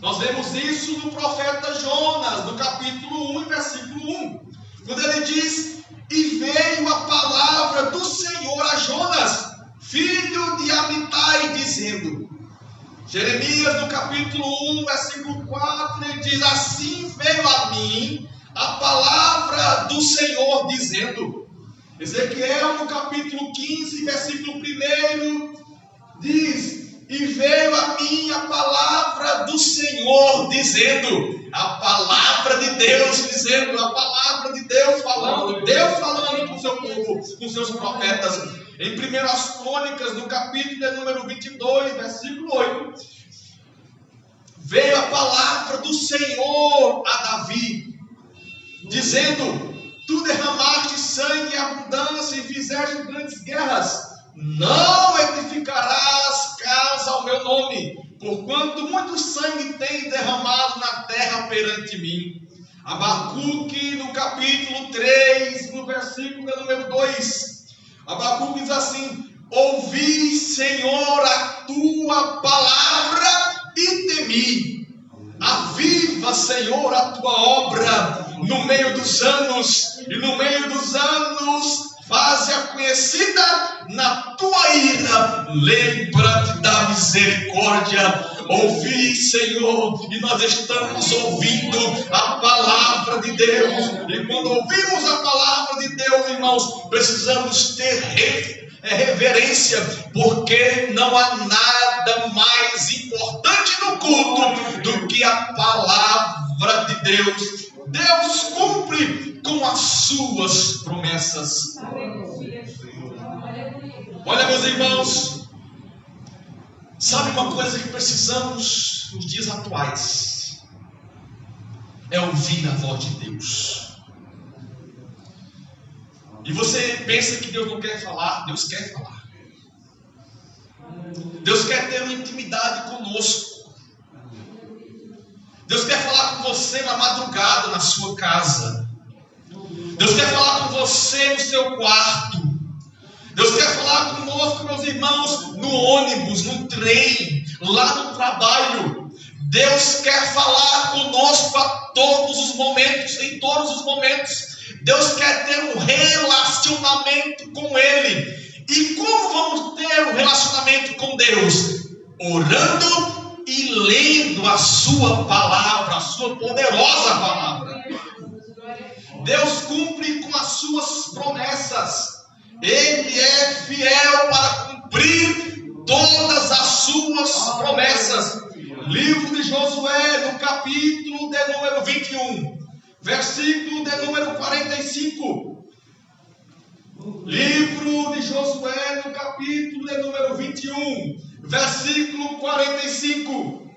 Nós vemos isso no profeta Jonas, no capítulo 1, versículo 1, quando ele diz: e veio a palavra do Senhor a Jonas, filho de Amitai, dizendo. Jeremias, no capítulo 1, versículo 4, ele diz: assim veio a mim a palavra do Senhor, dizendo. Ezequiel, no capítulo 15, versículo 1, diz: e veio a mim a palavra do Senhor, dizendo. A palavra de Deus dizendo, a palavra de Deus falando com o seu povo, com seus profetas. Em 1 Crônicas, no capítulo de número 22, versículo 8, veio a palavra do Senhor a Davi, dizendo: tu derramaste sangue em abundância e fizeste grandes guerras, não edificarás casa ao meu nome, porquanto muito sangue tem derramado na terra perante mim. Abacuque, no capítulo 3, no versículo de número 2, Abacuque diz assim: ouvi, Senhor, a tua palavra e temi. Aviva, Senhor, a tua obra no meio dos anos, e no meio dos anos faze-a conhecida na tua ira, lembra-te da misericórdia. Ouvi, Senhor, e nós estamos ouvindo a palavra de Deus, e quando ouvimos a palavra de Deus, irmãos, precisamos ter reverência, porque não há nada mais importante no culto do que a palavra de Deus. Deus cumpre com as suas promessas. Olha, meus irmãos, sabe uma coisa que precisamos nos dias atuais? É ouvir a voz de Deus. E você pensa que Deus não quer falar? Deus quer falar. Deus quer ter uma intimidade conosco. Deus quer falar com você na madrugada, na sua casa. Deus quer falar com você no seu quarto. Deus quer falar conosco, meus irmãos, no ônibus, no trem, lá no trabalho. Deus quer falar conosco a todos os momentos, em todos os momentos. Deus quer ter um relacionamento com Ele. E como vamos ter um relacionamento com Deus? Orando e lendo a sua palavra, a sua poderosa palavra. Deus cumpre com as suas promessas. Ele é fiel para cumprir todas as suas promessas. Livro de Josué, no capítulo de número 21, versículo de número 45. Livro de Josué, no capítulo de número 21, versículo 45.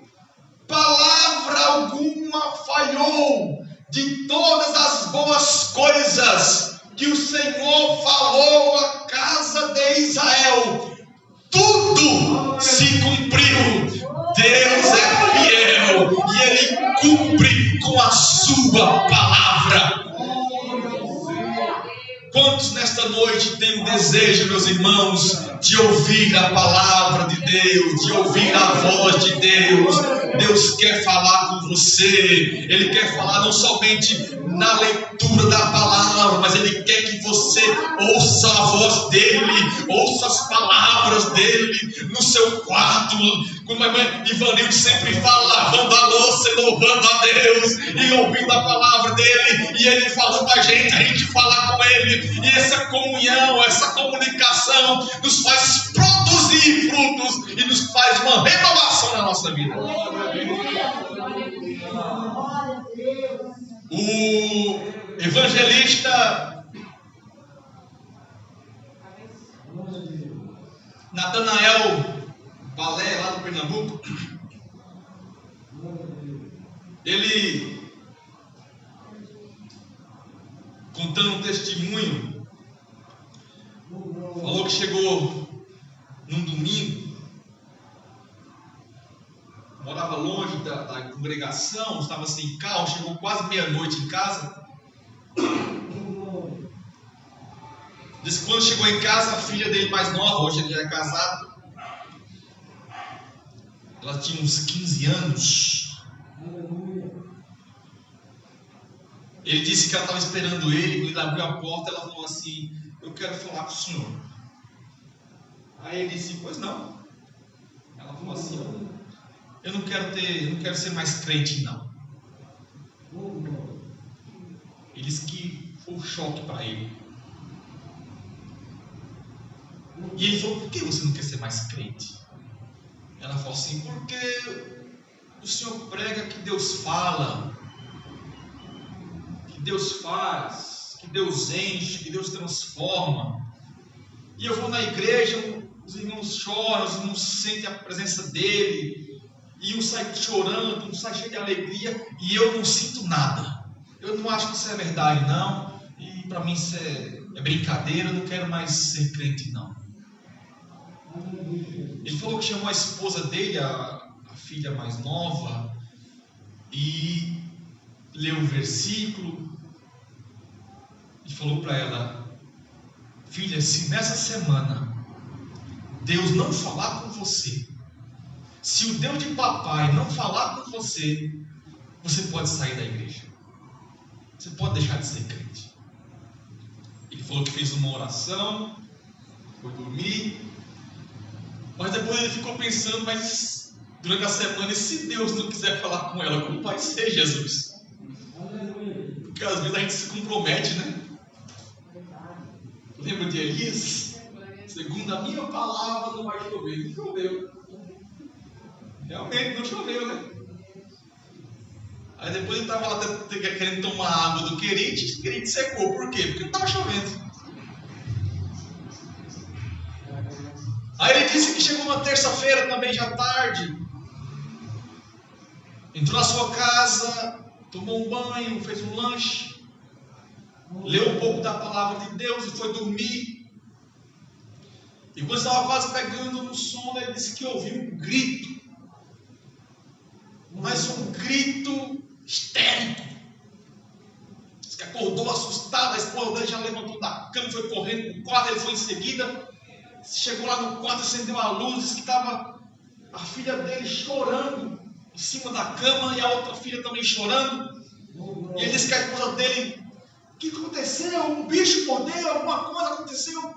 Palavra alguma falhou de todas as boas coisas que o Senhor falou à casa de Israel. Tudo se cumpriu. Deus é fiel e Ele cumpre com a sua palavra. Quantos nesta noite têm o desejo, meus irmãos, de ouvir a palavra de Deus, de ouvir a voz de Deus? Deus quer falar com você. Ele quer falar não somente na leitura da palavra, mas Ele quer que você ouça a voz dEle, ouça as palavras dEle no seu quarto. Como a irmã Ivanilde sempre fala, lavando a louça e louvando a Deus e ouvindo a palavra dEle, e Ele falando com a gente falar com Ele. E essa comunhão, essa comunicação nos faz produzir frutos e nos faz uma renovação na nossa vida. O evangelista Natanael Balé, lá do Pernambuco, ele, contando um testemunho, falou que chegou num domingo, morava longe da congregação, estava sem carro, chegou quase meia-noite em casa. Disse que quando chegou em casa, a filha dele mais nova, hoje ele já é casado, ela tinha uns 15 anos. Ele disse que ela estava esperando ele. Quando ele abriu a porta, ela falou assim: eu quero falar com o senhor. Aí ele disse: pois não. Ela falou assim: eu não quero ser mais crente, não. Ele disse que foi um choque para ele. E ele falou: por que você não quer ser mais crente? Ela falou assim: porque o senhor prega que Deus fala, que Deus faz, que Deus enche, que Deus transforma. E eu vou na igreja, os irmãos choram, os irmãos sentem a presença dele, e um sai chorando, um sai cheio de alegria, e eu não sinto nada. Eu não acho que isso é verdade, não. E para mim isso é brincadeira, eu não quero mais ser crente, não. Ele falou que chamou a esposa dele, a filha mais nova, e leu o versículo e falou para ela: filha, se nessa semana Deus não falar com você, se o Deus de papai não falar com você, você pode sair da igreja, você pode deixar de ser crente. Ele falou que fez uma oração, foi dormir, mas depois ele ficou pensando: mas durante a semana, e se Deus não quiser falar com ela, como vai ser, Jesus? Porque às vezes a gente se compromete, né? Lembra de Elias? Segundo a minha palavra não vai chover. Não choveu. Realmente não choveu, né? Aí depois ele estava lá querendo tomar água do querite, o querite secou. Por quê? Porque não estava chovendo. Aí ele disse que chegou uma terça-feira também, já tarde. Entrou na sua casa, tomou um banho, fez um lanche, leu um pouco da palavra de Deus e foi dormir. E quando estava quase pegando no sono, ele disse que ouviu um grito. Mas um grito histérico. Diz que acordou assustado, a esposa dele já levantou da cama, foi correndo para o quarto, ele foi em seguida. Chegou lá no quarto, acendeu a luz, disse que estava a filha dele chorando em cima da cama e a outra filha também chorando. E ele disse que a esposa dele: o que aconteceu? Um bicho mordeu, alguma coisa aconteceu?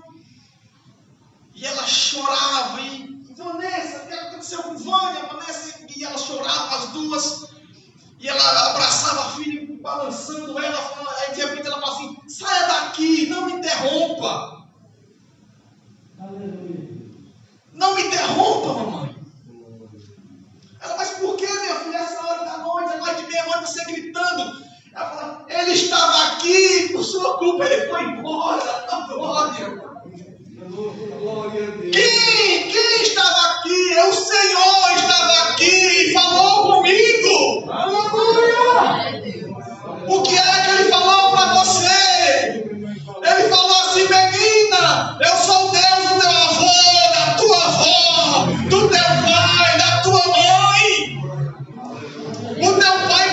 E ela chorava, e Vanessa, o que aconteceu com Vânia? Vanessa, e ela chorava, as duas, e ela abraçava a filha, balançando ela, aí de repente ela fala assim: saia daqui, não me interrompa. Não me interrompa, mamãe. Ela: mas por que, minha filha, essa hora da noite, mais de meia-noite, você gritando? Ela fala: ele estava aqui, por sua culpa ele foi embora. Glória a Deus. Quem estava aqui? O Senhor estava aqui e falou comigo. Aleluia. O que é que ele falou para você? Ele falou assim: menina, eu sou o Deus do teu avô, da tua avó, do teu pai, da tua mãe. O teu pai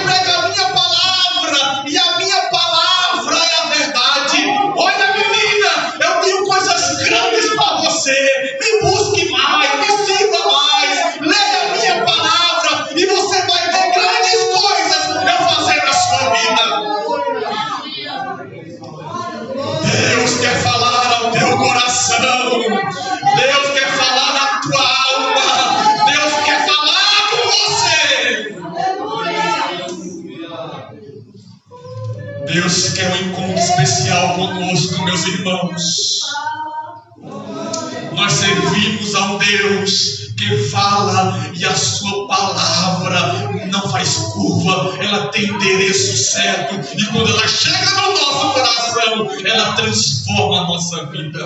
Deus quer falar ao teu coração. Deus quer falar na tua alma. Deus quer falar com você. Deus quer um encontro especial conosco, meus irmãos. Nós servimos a um Deus que fala e a sua palavra não faz curva, ela tem endereço certo, e quando ela chega no nosso coração, ela transforma a nossa vida.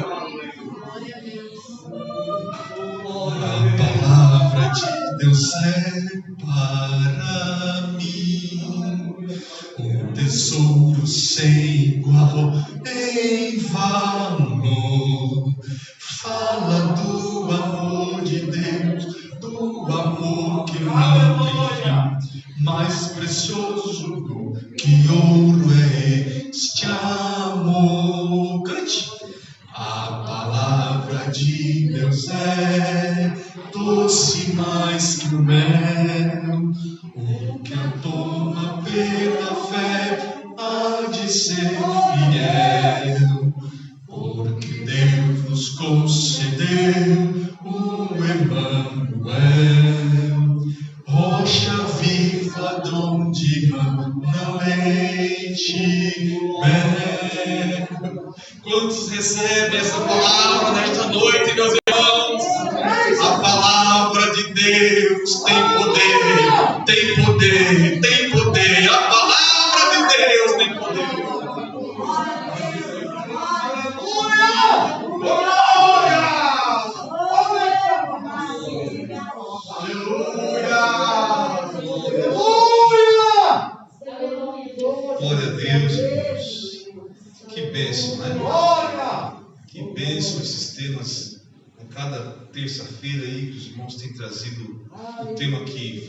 A palavra de Deus é para mim um tesouro sem igual em valor. Fala do amor de Deus, do amor que não tem fim, mais precioso do que ouro é este amor. Cante! A palavra de Deus é doce mais que o mel, o que a toma pela fé há de ser fiel, porque Deus nos concedeu o Emmanuel, rocha viva donde não estiver. Quantos recebem essa palavra nesta noite, meus irmãos? A palavra de Deus tem poder, tem poder, tem poder. A palavra de Deus tem poder. Glória a Deus, irmãos. Que bênção, né? Que bênção esses temas. A cada terça-feira aí que os irmãos têm trazido o tema que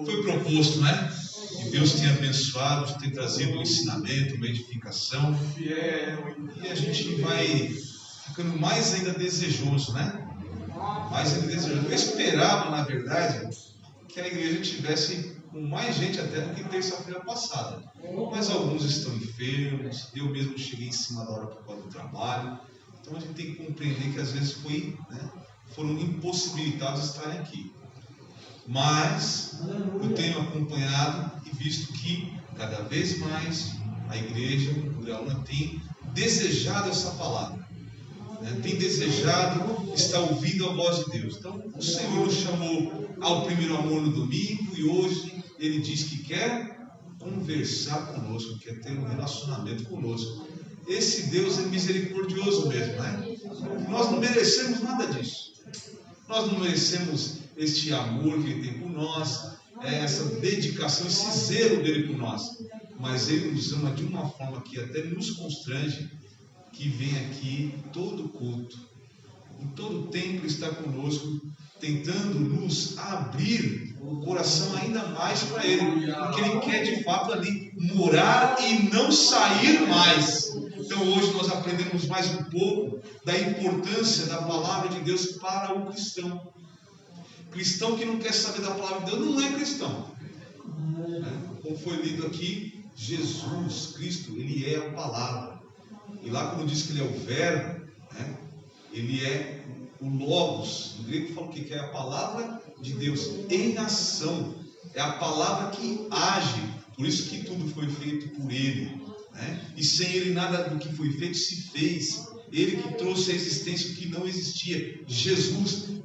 foi proposto, né? E Deus tem abençoado, tem trazido um ensinamento, uma edificação. E a gente vai ficando mais ainda desejoso, né? Mais ainda desejoso. Eu esperava, na verdade, que a igreja tivesse com mais gente até do que terça-feira passada. Mas alguns estão enfermos, eu mesmo cheguei em cima da hora por causa do trabalho. Então a gente tem que compreender que às vezes foram impossibilitados de estarem aqui. Mas eu tenho acompanhado e visto que cada vez mais a igreja Uraúna tem desejado essa palavra, né? Tem desejado estar ouvindo a voz de Deus. Então o Senhor nos chamou ao primeiro amor no domingo e hoje Ele diz que quer conversar conosco, quer ter um relacionamento conosco. Esse Deus é misericordioso mesmo, né? Nós não merecemos nada disso. Nós não merecemos este amor que Ele tem por nós, essa dedicação, esse zelo dele por nós. Mas Ele nos ama de uma forma que até nos constrange, que vem aqui todo culto, em todo tempo está conosco, tentando nos abrir o coração ainda mais para Ele, porque Ele quer de fato ali morar e não sair mais. Então hoje nós aprendemos mais um pouco da importância da palavra de Deus para o cristão. Cristão que não quer saber da palavra de Deus não é cristão. Como foi lido aqui, Jesus Cristo, Ele é a palavra. E lá quando diz que Ele é o verbo, Ele é o Logos, no grego fala o que é a palavra de Deus em ação, é a palavra que age, por isso que tudo foi feito por Ele, né? E sem Ele nada do que foi feito se fez. Ele que trouxe a existência o que não existia.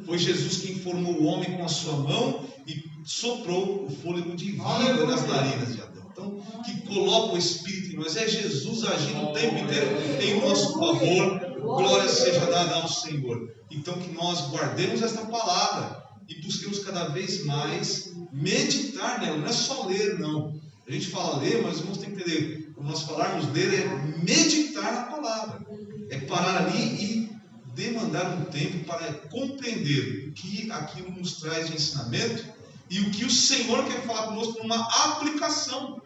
Foi Jesus quem formou o homem com a sua mão e soprou o fôlego de vida nas narinas de Adão. Então, que coloca o Espírito em nós, é Jesus agindo o tempo inteiro em nosso favor. Glória seja dada ao Senhor. Então que nós guardemos esta palavra e busquemos cada vez mais meditar nela. Não é só ler, não. A gente fala ler, mas os irmãos têm que entender. Quando nós falarmos ler, é meditar na palavra. É parar ali e demandar um tempo para compreender o que aquilo nos traz de ensinamento e o que o Senhor quer falar conosco numa aplicação.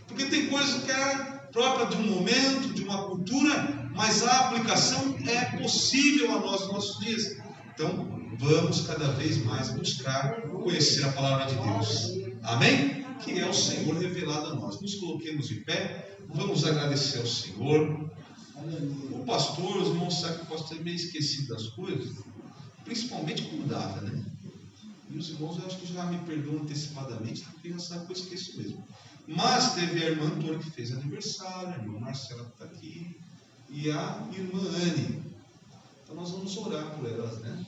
Porque tem coisas que é própria de um momento, de uma cultura, mas a aplicação é possível a nós nos nossos dias. Então, vamos cada vez mais buscar conhecer a palavra de Deus. Amém? Que é o Senhor revelado a nós. Nos coloquemos de pé, Vamos agradecer ao Senhor. O pastor, os irmãos sabem que o pastor é meio esquecido das coisas, principalmente com data, né? E os irmãos eu acho que já me perdoam antecipadamente, porque já sabem que eu esqueço mesmo. Mas teve a irmã Antônia que fez aniversário, a irmã Marcela que está aqui, e a irmã Anne. Então nós vamos orar por elas, né?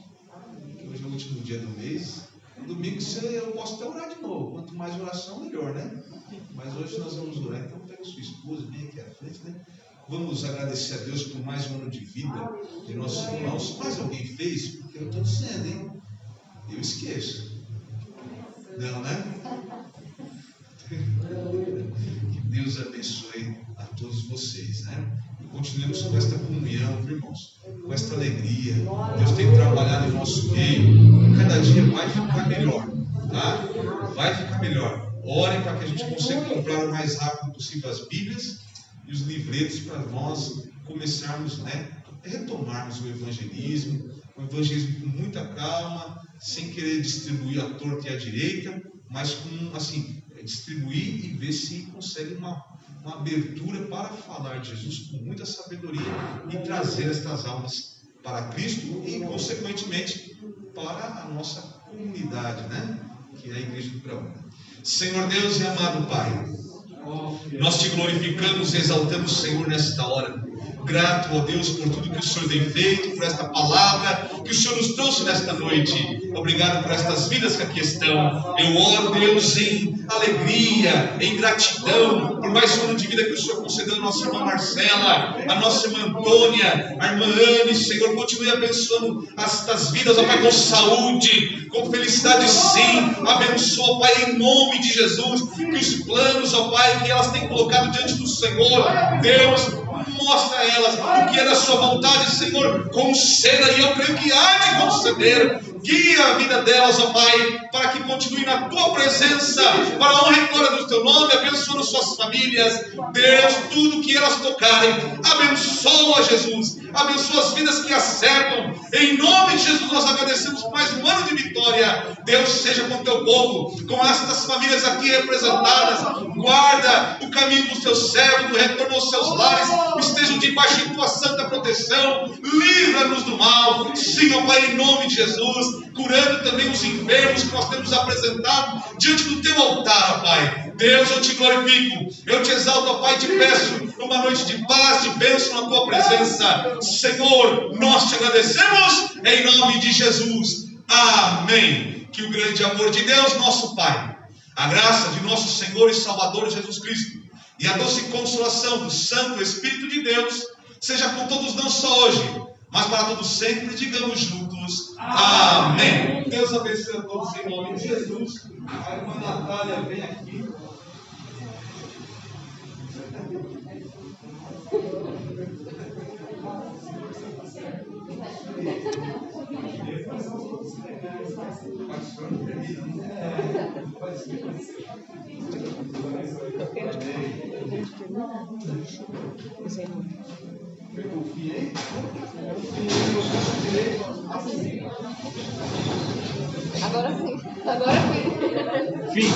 Porque hoje é o último dia do mês. No domingo eu posso até orar de novo. Quanto mais oração, melhor, né? Mas hoje nós vamos orar. Então pega a sua esposa, vem aqui à frente, né? Vamos agradecer a Deus por mais um ano de vida de nossos irmãos. Mais alguém fez? Porque eu estou dizendo, hein? Eu esqueço. Não, né? Que Deus abençoe a todos vocês, né? E continuemos com esta comunhão, irmãos, com esta alegria. Deus tem trabalhado em nosso meio. Cada dia vai ficar melhor, tá? Vai ficar melhor. Orem para que a gente consiga comprar o mais rápido possível as Bíblias e os livretos para nós começarmos, né, retomarmos o evangelismo com muita calma, sem querer distribuir à torta e à direita, mas com, assim, distribuir e ver se consegue uma abertura para falar de Jesus com muita sabedoria e trazer estas almas para Cristo e, consequentemente, para a nossa comunidade, né, que é a Igreja do Graúna. Senhor Deus e amado Pai, nós te glorificamos e exaltamos, Senhor, nesta hora. Grato, ó Deus, por tudo que o Senhor tem feito, por esta palavra que o Senhor nos trouxe nesta noite. Obrigado por estas vidas que aqui estão. Eu oro, Deus, em alegria, em gratidão, por mais um ano de vida que o Senhor concedeu a nossa irmã Marcela, a nossa irmã Antônia, a irmã Anne. Senhor, continue abençoando estas vidas, ó Pai, com saúde, com felicidade, sim. Abençoa, ó Pai, em nome de Jesus, que os planos, ó Pai, que elas têm colocado diante do Senhor, Deus, mostra a elas o que é da sua vontade, Senhor, conceda, e eu creio que há de conceder. Guia a vida delas, ó Pai, para que continue na Tua presença, para a honra e glória do Teu nome, abençoando suas famílias. Deus, tudo que elas tocarem, abençoa, Jesus, abençoa as vidas que acertam. Em nome de Jesus nós agradecemos por mais um ano de vitória. Deus, seja com o Teu povo, com estas famílias aqui representadas. Guarda o caminho dos Teus servos, no retorno aos seus lares, estejam debaixo de Tua santa proteção. Livra-nos do mal, sim, ó Pai, em nome de Jesus, curando também os enfermos que nós temos apresentado diante do Teu altar, ó Pai. Deus, eu te glorifico, eu te exalto, ó Pai, e te peço uma noite de paz, de bênção na Tua presença. Senhor, nós te agradecemos em nome de Jesus. Amém. Que o grande amor de Deus, nosso Pai, a graça de nosso Senhor e Salvador Jesus Cristo e a doce consolação do Santo Espírito de Deus seja com todos, não só hoje, mas para todos sempre. Digamos juntos, amém. Deus abençoe a todos em nome de Jesus. A irmã Natália vem aqui. Pegou o fim aí? Agora sim. Agora sim. Fim.